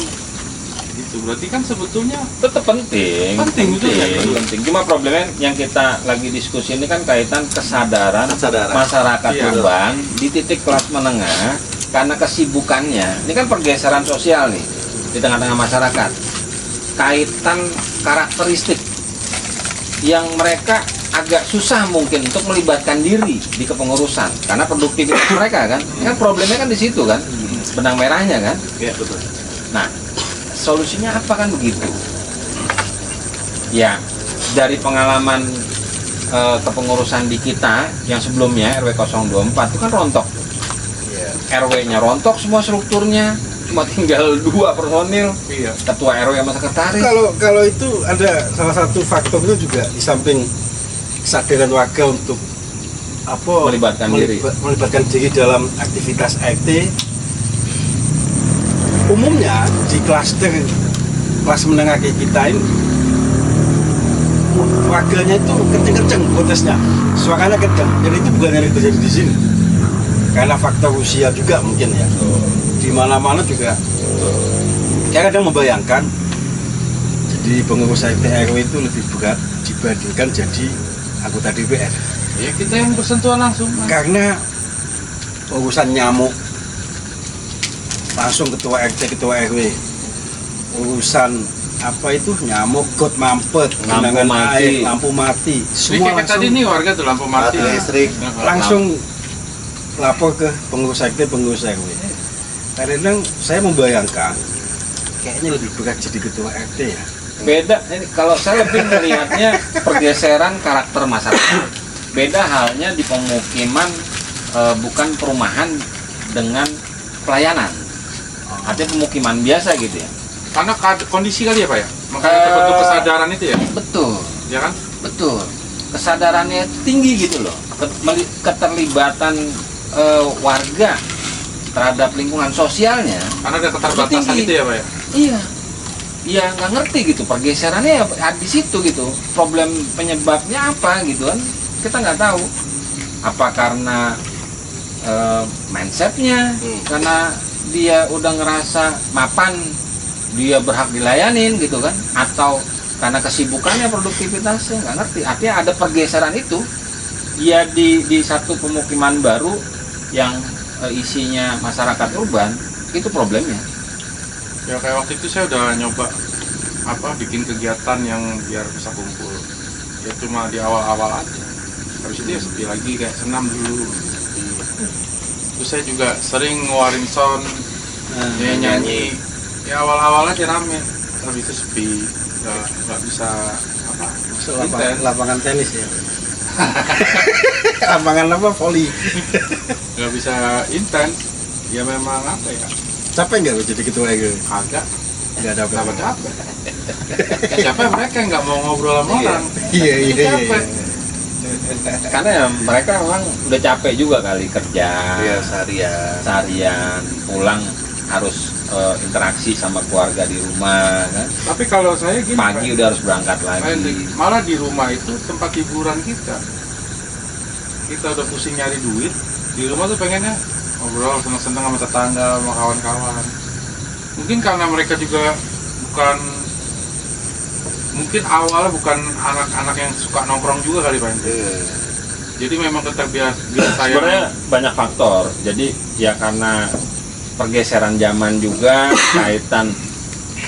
Gitu. Berarti kan sebetulnya Tetap penting, Penting, betul ya? penting. Cuma problemnya yang kita lagi diskusi ini kan kaitan kesadaran Kesadaran. masyarakat Iya. urban di titik kelas menengah karena kesibukannya. Ini kan pergeseran sosial nih di tengah-tengah masyarakat. Kaitan karakteristik yang mereka agak susah mungkin untuk melibatkan diri di kepengurusan karena produktivitas mereka kan. Kan problemnya kan di situ kan. Benang merahnya kan. Iya betul. Nah, solusinya apa kan begitu? Ya, dari pengalaman kepengurusan di kita yang sebelumnya RW 024 itu kan rontok. RW-nya rontok semua strukturnya, cuma tinggal 2 personil, iya. ketua RW sama sekretaris. Kalau itu ada salah satu faktornya juga di samping kesadaran warga untuk melibatkan diri dalam aktivitas RT. Umumnya di klaster kelas menengah kayak kita ini warganya itu kenceng-kenceng protesnya, suaranya kenceng. Jadi itu bukan yang terjadi di sini, karena faktor usia juga mungkin ya. Di mana-mana juga. Saya kadang membayangkan jadi pengurus RT RW itu lebih berat dibandingkan jadi anggota DPR. Ya kita yang bersentuhan langsung. Karena urusan nyamuk langsung ketua RT, ketua RW. Urusan apa itu nyamuk, got mampet, Lampu genangan mati. air, lampu mati, Ini semua kayak tadi nih warga tuh lampu mati. Mati listrik. langsung lapor ke pengurus RT, pengurus RW. Kadang saya membayangkan kayaknya lebih berat jadi ketua RT ya. Beda, ini kalau saya lebih melihatnya pergeseran karakter masyarakat. Beda halnya di pemukiman, bukan perumahan dengan pelayanan. Artinya pemukiman biasa gitu ya. Karena kondisi kali ya Pak ya? Makanya terbentuk kesadaran itu ya? Betul, Ya kan? betul. Kesadarannya tinggi gitu loh. Keterlibatan warga terhadap lingkungan sosialnya. Karena ada keterbatasan Tinggi. itu ya Pak ya? Iya, iya nggak ngerti gitu pergeserannya ya di situ gitu. Problem penyebabnya apa gitu kan? Kita nggak tahu. Apa karena mindsetnya, karena dia udah ngerasa mapan, dia berhak dilayanin gitu kan? Atau karena kesibukannya, produktivitasnya nggak ngerti. Artinya ada pergeseran itu. Ya di satu pemukiman baru yang isinya masyarakat urban itu problemnya. Ya kayak waktu itu saya udah nyoba bikin kegiatan yang biar bisa kumpul. Ya cuma di awal-awal aja. Habis itu ya sepi lagi kayak senam dulu. Terus saya juga sering ngeluarin sound, ya nyanyi. Ya awal-awal aja rame. Habis itu sepi, nggak bisa intens. Lapangan tenis ya. Lapangan apa? Voli. Nggak bisa intens. Ya memang apa ya? Capek nggak jadi ketua RW? Agak Nggak ada kenapa capek? Yang capek mereka yang nggak mau ngobrol sama orang. Iya Itu capek. Karena ya mereka memang udah capek juga kali kerja. Iya seharian. Seharian pulang harus interaksi sama keluarga di rumah kan. Tapi kalau saya gini, Pagi Pak, udah harus berangkat Pak lagi. Hendrik, malah di rumah itu tempat hiburan kita. Kita udah pusing nyari duit, di rumah tuh pengennya ngobrol seneng-seneng sama tetangga, sama kawan-kawan. Mungkin karena mereka juga mungkin awalnya bukan anak-anak yang suka nongkrong juga kali Pak Hendrik. Jadi memang terbiasa Sebenarnya banyak faktor. Jadi ya karena pergeseran zaman juga, kaitan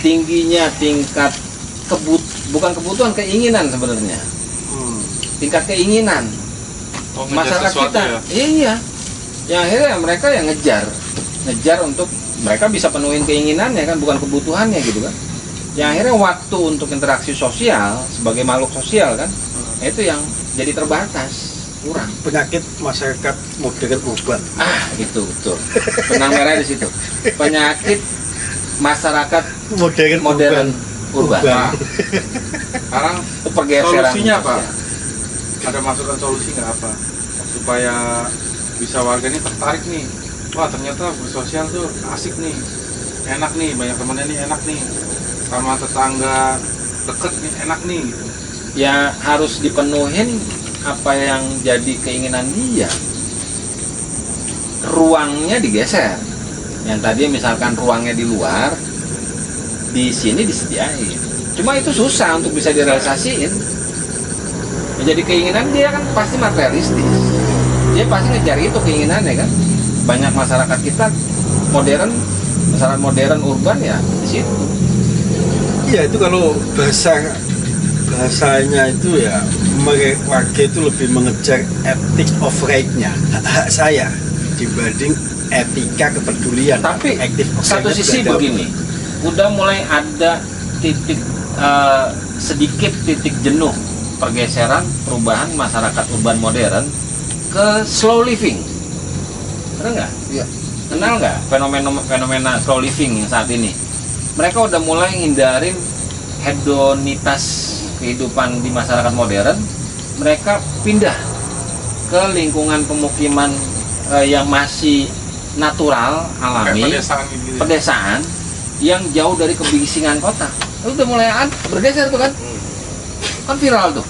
tingginya tingkat bukan kebutuhan, keinginan sebenarnya. Tingkat keinginan Oh, ngejar masyarakat sesuatu kita. ya? Iya. Yang akhirnya mereka yang ngejar untuk mereka bisa penuhin keinginannya kan, bukan kebutuhannya gitu kan. Yang akhirnya waktu untuk interaksi sosial sebagai makhluk sosial kan, itu yang jadi terbatas, kurang. Penyakit masyarakat modern urban. Itu betul. Benang merah di situ. Penyakit masyarakat modern urban. Nah, sekarang Itu pergeseran. solusinya apa? sosial. Ada masukan solusi nggak apa? Supaya bisa warga ini tertarik nih. Wah ternyata bersosial tuh asik nih, enak nih, banyak temennya nih enak nih, sama tetangga deket nih enak nih gitu. Ya harus dipenuhin apa yang jadi keinginan dia. Ruangnya digeser. Yang tadi misalkan ruangnya di luar, di sini disediain. Cuma itu susah untuk bisa direalisasiin. Ya, jadi keinginan dia kan pasti materialistis. Dia pasti ngejar itu keinginannya kan. Banyak masyarakat kita masyarakat modern urban ya di situ. Iya, itu kalau bahasanya itu ya, warga itu lebih mengejar etik of right-nya, hak saya, dibanding etika kepedulian. Tapi Active of satu right-nya sisi berada- begini, udah mulai ada sedikit titik jenuh pergeseran perubahan masyarakat urban modern ke slow living. Benar nggak? Iya. Kenal nggak fenomena slow living yang saat ini? Mereka udah mulai ngindarin hedonitas kehidupan di masyarakat modern. Mereka pindah ke lingkungan pemukiman yang masih natural, alami, Kayak pedesaan gitu. pedesaan yang jauh dari kebisingan kota. Itu udah mulai bergeser tuh kan? Kan viral tuh.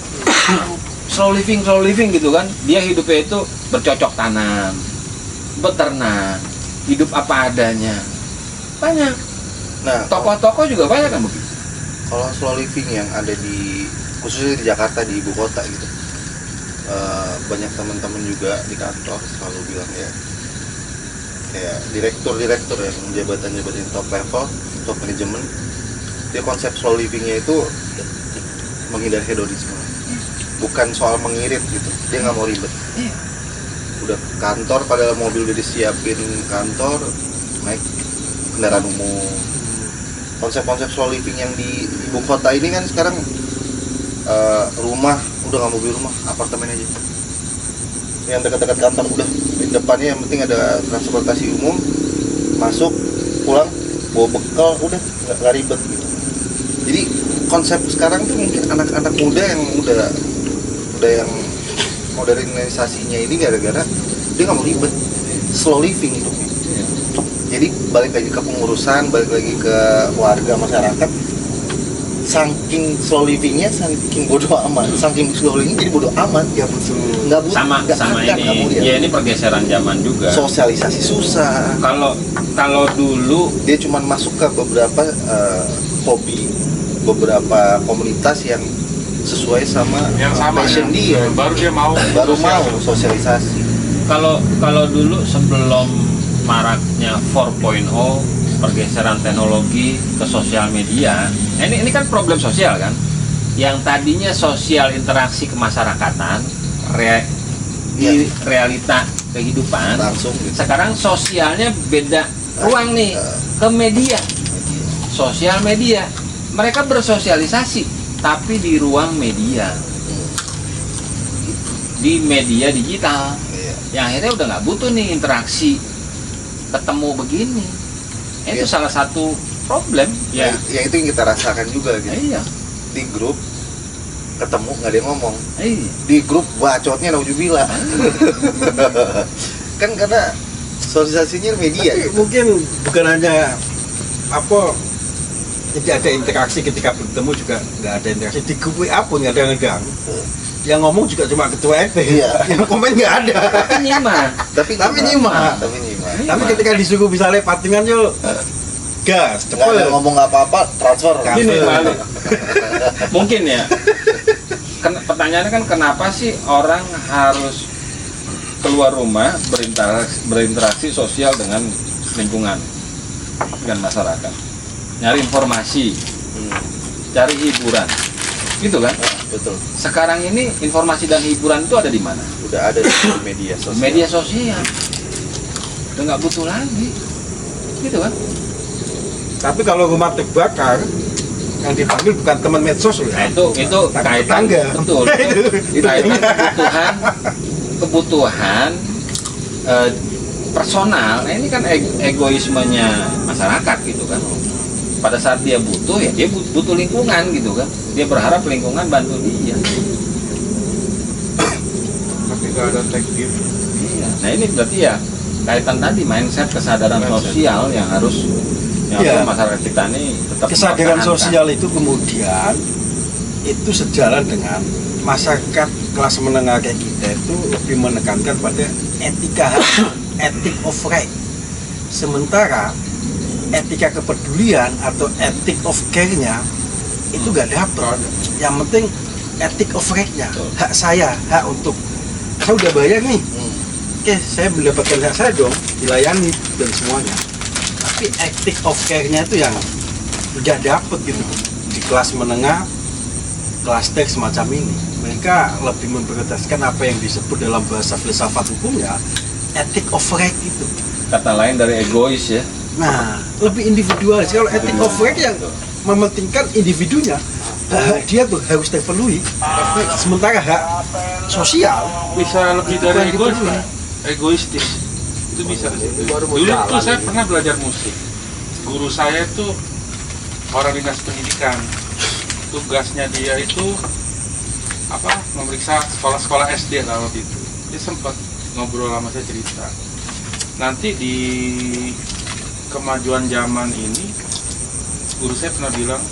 slow living gitu kan. Dia hidupnya itu bercocok tanam, beternak, hidup apa adanya. Banyak. Nah, Toko-toko juga banyak kan begitu. kalau slow living yang ada di khususnya di Jakarta, di ibu kota gitu, banyak teman-teman juga di kantor selalu bilang ya, kayak direktur yang jabatan top level, top manajemen, dia konsep slow livingnya itu menghindari hedonisme, bukan soal mengirit gitu, dia nggak mau ribet. Iya. Udah kantor, padahal mobil udah disiapin kantor, naik kendaraan umum. Konsep-konsep slow living yang di ibu kota ini kan sekarang rumah udah nggak mau beli rumah, apartemen aja. Yang dekat-dekat kantor udah di depannya yang penting ada transportasi umum, masuk pulang bawa bekal, udah nggak ribet gitu. Jadi konsep sekarang tuh mungkin anak-anak muda yang udah yang modernisasinya ini gara-gara dia nggak mau ribet, slow living hidupnya. Jadi balik lagi ke pengurusan, balik lagi ke warga masyarakat. Saking slow livingnya, saking bodoh amat, saking slow living jadi bodoh amat. Ya betul. Nggak Sama ini. Ya ini pergeseran zaman juga. Sosialisasi susah. Kalau dulu Dia cuma masuk ke beberapa hobi, beberapa komunitas yang sesuai sama Yang sama passion ya. dia. Baru dia mau Baru sosial. mau sosialisasi. kalau dulu sebelum maraknya 4.0 pergeseran teknologi ke sosial media, ini kan problem sosial kan, yang tadinya sosial interaksi kemasyarakatan di realita kehidupan, Langsung gitu. sekarang sosialnya beda ruang nih ke media, sosial media. Mereka bersosialisasi tapi di ruang media, di media digital, Iya. yang akhirnya udah nggak butuh nih interaksi ketemu begini. Itu Iya. salah satu problem ya. Ya itu yang kita rasakan juga gitu. Iya, Di grup ketemu nggak ada yang ngomong. iya. Di grup bacotnya naujubillah. Kan karena sosialisasinya media Tapi gitu. mungkin bukan hanya apa, tidak ada interaksi ketika bertemu, juga nggak ada interaksi di grup WA pun nggak ada yang ngegang. Yang ngomong juga cuma ketua RT, Iya. yang komen nggak ada. Tapi nyimak. Tapi nyimak. Tapi nyimak. Tapi ketika disuruh misalnya patungan yuk gas, Nggak ada cepet. ngomong apa-apa, transfer. Gini balik. Mungkin ya. Pertanyaannya kan kenapa sih orang harus keluar rumah berinteraksi sosial dengan lingkungan, dengan masyarakat, nyari informasi, cari hiburan. gitu kan? Betul. Sekarang ini informasi dan hiburan itu ada di mana? Udah ada di media sosial. Media sosial. Udah nggak butuh lagi, gitu kan? Tapi kalau rumah terbakar, yang dipanggil bukan teman medsos loh Nah, ya. itu kaitan tetangga. betul. Itu Kaitan kebutuhan personal. Nah, ini kan egoismenya masyarakat gitu kan. Pada saat dia butuh ya dia butuh lingkungan gitu kan. Dia berharap lingkungan bantu dia. Tapi nggak ada tag gift. Iya. Nah ini berarti ya kaitan tadi mindset kesadaran Mindset. sosial yang harus Iya. masyarakat kita ini tetap kesadaran mempertahankan. sosial itu kemudian itu sejalan dengan masyarakat kelas menengah kayak kita itu lebih menekankan pada etika etik of right, sementara etika kepedulian atau etik of care-nya itu gak dapet. Yang penting etik of right-nya, hak saya, hak untuk saya udah bayar nih, oke saya mendapatkan hak saya dong, dilayani dan semuanya. Tapi etik of care-nya itu yang udah dapet gitu di kelas menengah, kelas teks semacam ini. Mereka lebih memprioritaskan apa yang disebut dalam bahasa filsafat hukumnya etik of right itu. Kata lain dari egois ya. Nah, lebih individualis. Kalau etik of right yang mementingkan individunya, hak dia tuh harus terpenuhi. Sementara hak sosial Bisa lebih Itu dari yang egois, dipenuhi. Pak. Egoistis. Itu bisa di situ. Baru mau Dulu jalan tuh saya gitu. pernah belajar musik. Guru saya itu orang dinas pendidikan. Tugasnya dia itu memeriksa sekolah-sekolah SD lah waktu itu. Dia sempat ngobrol sama saya cerita. Nanti di kemajuan zaman ini, guru saya pernah bilang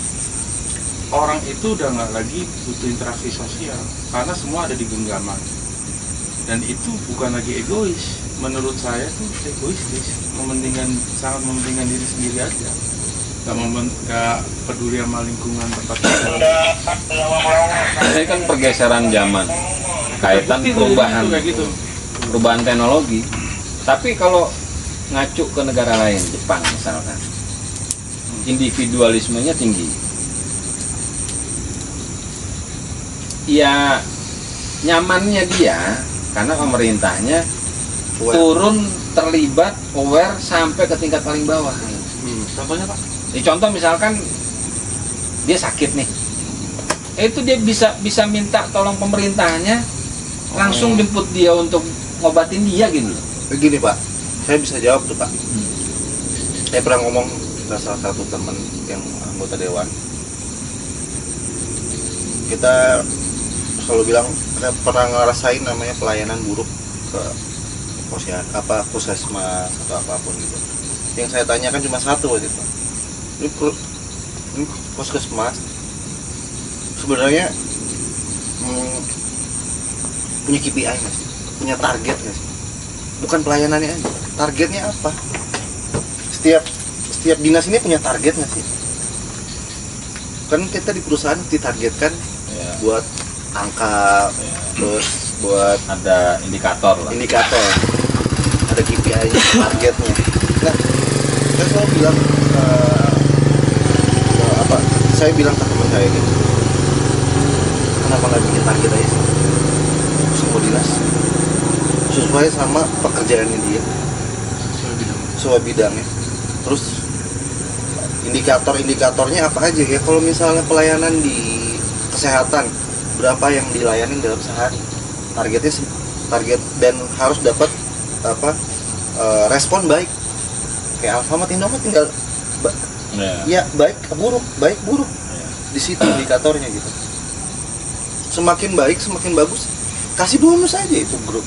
orang itu udah nggak lagi butuh interaksi sosial karena semua ada di genggaman. Dan itu bukan lagi egois. Menurut saya tuh egoistis, sangat mementingkan diri sendiri aja. Gak peduli sama lingkungan tempat tinggal. Ini kan pergeseran zaman, kaitan Terbukti tuh perubahan, kayak gitu. perubahan teknologi. Tapi kalau ngacu ke negara lain, Jepang misalkan, individualismenya tinggi. Ya nyamannya dia karena pemerintahnya turun terlibat aware sampai ke tingkat paling bawah. Contohnya Pak? Contoh misalkan dia sakit nih, itu dia bisa minta tolong pemerintahnya langsung jemput dia untuk ngobatin dia gitu loh. Begini Pak, saya bisa jawab tuh Pak. Saya pernah ngomong ke salah satu teman yang anggota dewan. Kita selalu bilang kita pernah ngerasain namanya pelayanan buruk ke puskesmas atau apapun gitu. Yang saya tanyakan cuma satu waktu itu. Ini puskesmas sebenarnya punya KPI nggak sih? Punya target nggak sih? Bukan pelayanannya aja, targetnya apa? Setiap dinas ini punya target nggak sih? Kan kita di perusahaan ditargetkan Ya, buat angka, ya. terus buat Ada indikator lah. indikator, ada KPI, targetnya. Nah, saya selalu bilang saya bilang ke teman saya gitu, kenapa nggak bikin target aja sih? Semua dinas sesuai sama pekerjaannya dia, sesuai bidangnya. Terus indikatornya apa aja ya? Kalau misalnya pelayanan di kesehatan, berapa yang dilayani dalam sehari? Target dan harus dapat respon baik. Kayak Alfamart, Indomart tinggal Ya. ya baik buruk di situ indikatornya gitu. Semakin baik semakin bagus, kasih bonus aja itu grup,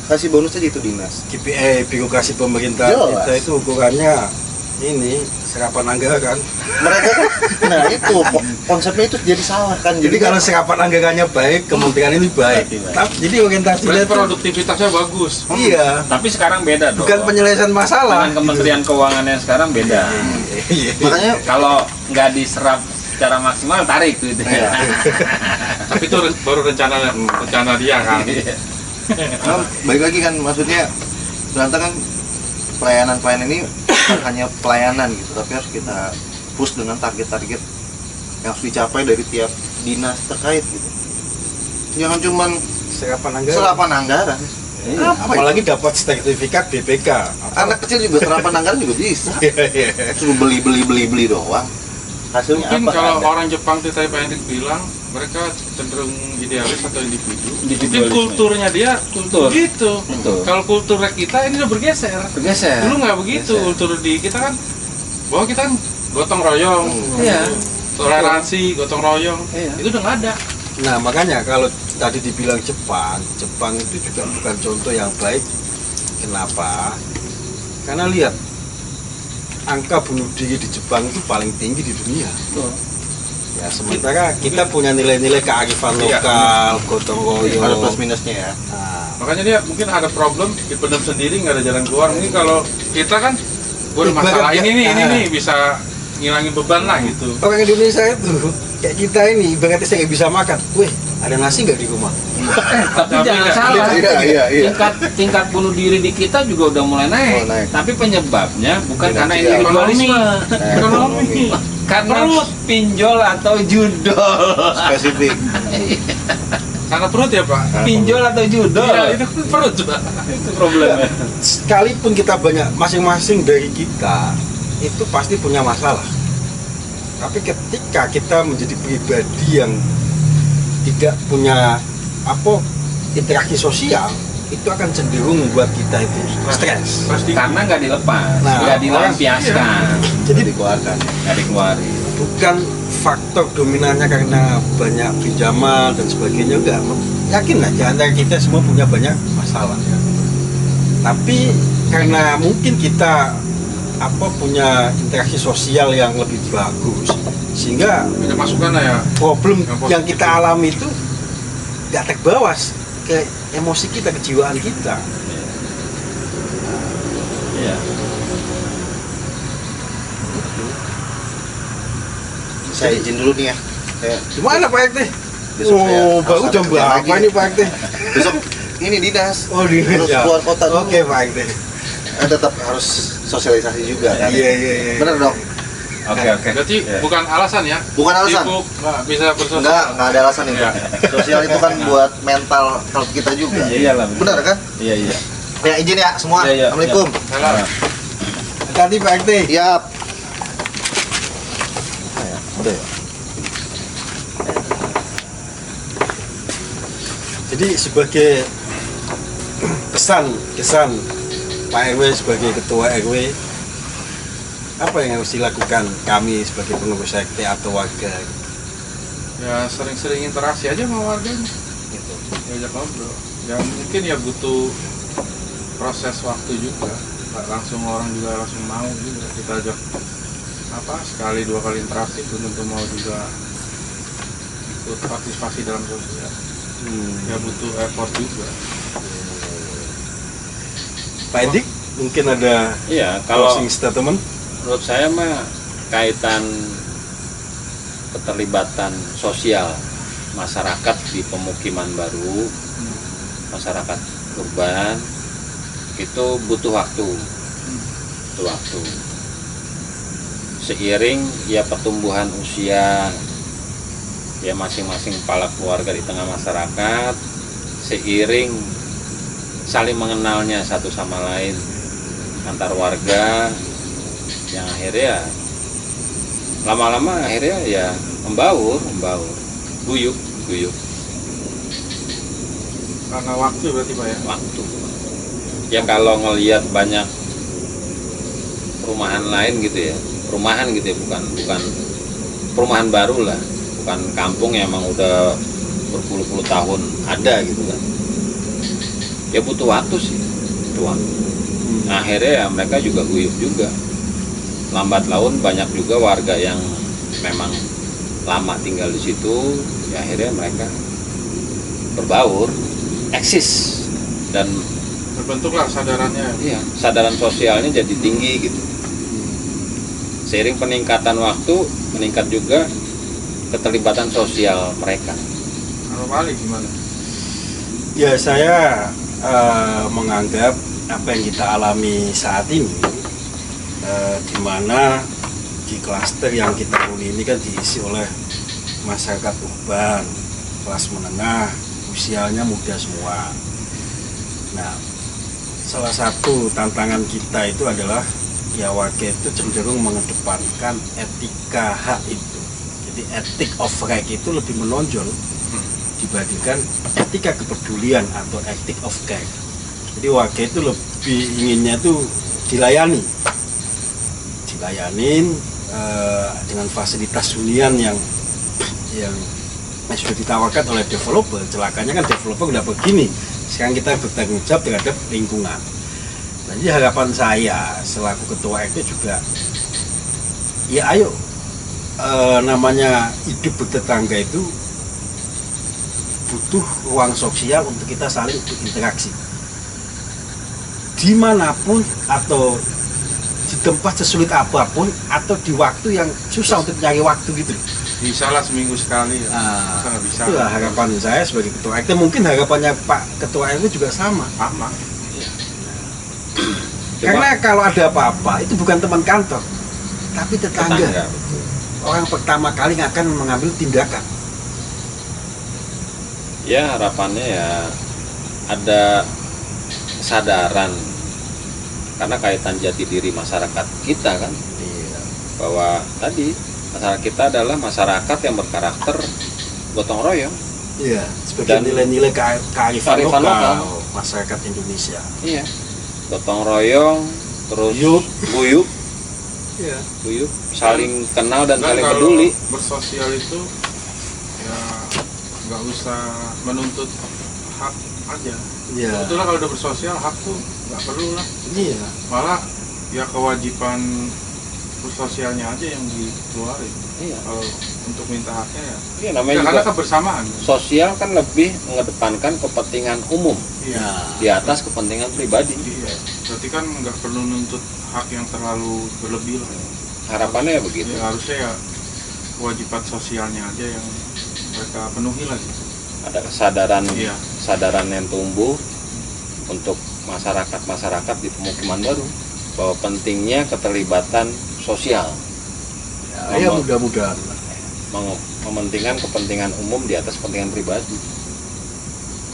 kasih bonus aja itu dinas. KPI birokrasi pemerintah Jelas. kita itu ukurannya ini serapan anggaran. Mereka kan, nah itu konsepnya itu jadi salah kan. Jadi kalau serapan anggarannya baik, kementerian ini baik. Baik. Jadi orientasinya Berarti itu produktivitasnya bagus. iya, Tapi sekarang beda dong. bukan penyelesaian masalah. Dengan Kementerian Keuangan yang sekarang beda. Iya. makanya Kalau nggak diserap secara maksimal tarik gitu. Iya. Tapi itu baru rencana dia kan. nah, balik lagi kan, maksudnya ternyata kan pelayanan ini bukan hanya pelayanan gitu, tapi harus kita push dengan target-target yang harus dicapai dari tiap dinas terkait gitu. Jangan cuman serapan anggaran. Iya, Apa apalagi dapat sertifikat BPK. Anak kecil juga serapan anggaran juga bisa. Suruh beli doang. Hasilnya Mungkin apa? kalau Ada. orang Jepang tadi Pak Hendrik bilang mereka cenderung idealis atau individu. Mungkin Individualisme. kulturnya dia Kultur. gitu. Betul. Kalau kultur kita ini udah bergeser. Bergeser. Dulu nggak begitu. Bergeser. Kultur di kita kan bahwa kita kan gotong royong, Iya. toleransi, gotong royong. Iya. Itu udah nggak ada. Nah makanya kalau tadi dibilang Jepang itu juga bukan contoh yang baik. Kenapa? Karena lihat angka bunuh diri di Jepang itu paling tinggi di dunia. Betul. Ya sementara kita punya nilai-nilai kearifan Iya. lokal, gotong royong. Ada plus minusnya ya. Nah, Makanya dia mungkin ada problem, dipendam sendiri, nggak ada jalan keluar. Mungkin kalau kita kan, gue ada masalah Ibarat ini ya, nih bisa ngilangin beban lah gitu. orang Indonesia itu kayak kita ini ibaratnya saya nggak bisa makan. Weh, ada nasi nggak di rumah? Tapi Tapi jangan nggak salah. Iya. Tingkat bunuh diri di kita juga udah mulai naik. Oh, naik. Tapi penyebabnya bukan Finansial. karena individualisme, Ekonomi. karena Perut. pinjol atau judol. Spesifik. Karena perut ya Pak? Pinjol atau judol. Iya, itu perut Pak. Itu problemnya. Sekalipun kita banyak masing-masing dari kita itu pasti punya masalah. Tapi ketika kita menjadi pribadi yang tidak punya interaksi sosial, itu akan cenderung membuat kita itu stres. Pasti. Karena nggak dilepas, Nah, nggak dilampiaskan, Jadi Dikeluarkan. nggak dikeluarin. bukan faktor dominannya karena banyak pinjaman dan sebagainya, enggak. Yakin aja antara kita semua punya banyak masalah. Tapi karena mungkin kita punya interaksi sosial yang lebih bagus, sehingga Ada masukan lah ya. problem Yang positif. yang kita alami itu nggak terbawa ke emosi kita, kejiwaan kita. Iya. Saya izin dulu nih ya. Gimana Pak RT? Besok saya Oh, baru harus jam kerja berapa lagi. ini Pak RT? Besok ini dinas. Oh di Harus keluar kota dulu. Oke Pak RT. Tetap harus sosialisasi juga kan. Iya. Bener dong. Oke. Berarti Iya. bukan alasan ya? Bukan alasan. Sibuk, nggak bisa bersosial. Enggak ada alasan itu. Iya. Sosial itu kan buat mental health kita juga. Iya lah. Benar kan? Iya. Ya izin ya semua. Iya, iya. Assalamualaikum. Salah. Tadi Pak RT. Siap. Udah ya. Jadi sebagai kesan Pak RW sebagai ketua RW, apa yang harus dilakukan kami sebagai pengurus RT atau warga? Ya sering-sering interaksi aja sama warganya. Gitu. Diajak ngobrol. Ya mungkin ya butuh proses waktu juga. Nggak langsung orang juga langsung mau juga. Kita ajak sekali dua kali interaksi belum tentu mau juga ikut partisipasi dalam sosial. Ya butuh effort juga. Pak Edik, mungkin ada Iya, kalau closing statement? menurut saya mah kaitan keterlibatan sosial masyarakat di pemukiman baru, masyarakat urban itu butuh waktu. Seiring ya pertumbuhan usia ya masing-masing kepala keluarga di tengah masyarakat, seiring saling mengenalnya satu sama lain antar warga, yang akhirnya lama-lama akhirnya ya membaur, guyup Karena waktu berarti Pak ya. waktu. Ya kalau ngelihat banyak perumahan lain gitu ya, bukan perumahan baru lah, bukan kampung yang emang udah berpuluh-puluh tahun ada gitu kan. Ya butuh waktu sih, Nah, akhirnya ya mereka juga guyup juga. Lambat laun banyak juga warga yang memang lama tinggal di situ, ya akhirnya mereka berbaur, eksis, dan Terbentuklah kesadarannya. iya, kesadaran sosialnya jadi tinggi gitu. Seiring peningkatan waktu, meningkat juga keterlibatan sosial mereka. Kalau Pak Ali gimana? Ya saya menganggap apa yang kita alami saat ini, di mana di klaster yang kita huni ini kan diisi oleh masyarakat urban, kelas menengah, usianya muda semua. Nah, salah satu tantangan kita itu adalah ya warga itu cenderung mengedepankan etika hak itu. Jadi etik of right itu lebih menonjol dibandingkan etika kepedulian atau etik of care. Jadi warga itu lebih inginnya itu dilayanin dengan fasilitas hunian yang sudah ditawarkan oleh developer. Celakanya kan developer udah begini. Sekarang kita bertanggung jawab terhadap lingkungan. Jadi harapan saya selaku ketua RT juga, ya ayo namanya hidup bertetangga itu butuh ruang sosial untuk kita saling berinteraksi. Dimanapun atau di tempat sesulit apapun atau di waktu yang susah untuk nyari waktu gitu. Bisa lah seminggu sekali. Bisa. Itulah harapan saya sebagai ketua RT. Mungkin harapannya Pak Ketua RT juga sama. Sama. Karena kalau ada apa-apa itu bukan teman kantor, tapi tetangga. betul. Orang pertama kali yang akan mengambil tindakan. Ya harapannya ya ada kesadaran karena kaitan jati diri masyarakat kita kan, bahwa tadi masyarakat kita adalah masyarakat yang berkarakter gotong royong. Iya, sebagai Dan nilai-nilai kearifan kearifan lokal lokal. masyarakat Indonesia. Iya, gotong royong, terus Guyup. guyup, saling kenal dan saling kalau peduli. bersosial itu ya nggak usah menuntut hak aja. Iya. Sebetulnya kalau udah bersosial hak tuh nggak perlu lah. Iya. Malah ya kewajiban bersosialnya aja yang dikeluarin. Iya. Kalau untuk minta haknya ya. Iya, namanya Ya, karena juga kebersamaan. sosial kan lebih mengedepankan kepentingan umum Iya. di atas kepentingan pribadi. Iya. Berarti kan nggak perlu nuntut hak yang terlalu berlebih lah. Harapannya ya begitu. Ya, harusnya ya kewajiban sosialnya aja yang mereka penuhi lagi. Ada kesadaran Iya. kesadaran yang tumbuh untuk masyarakat di pemukiman baru bahwa pentingnya keterlibatan sosial, Ya, mudah-mudahan. mementingkan kepentingan umum di atas kepentingan pribadi.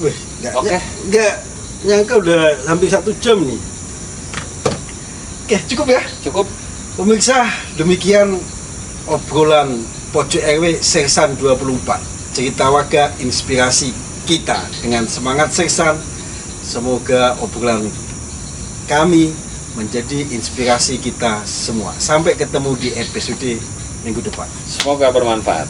Wih, Oke. nggak nyangka udah hampir 1 jam nih. Oke, cukup ya. Cukup. Pemirsa, demikian obrolan Pojok RW Sersan 24. Cerita warga inspirasi kita dengan semangat Sersan. Semoga obrolan kami menjadi inspirasi kita semua. Sampai ketemu di episode minggu depan. Semoga bermanfaat.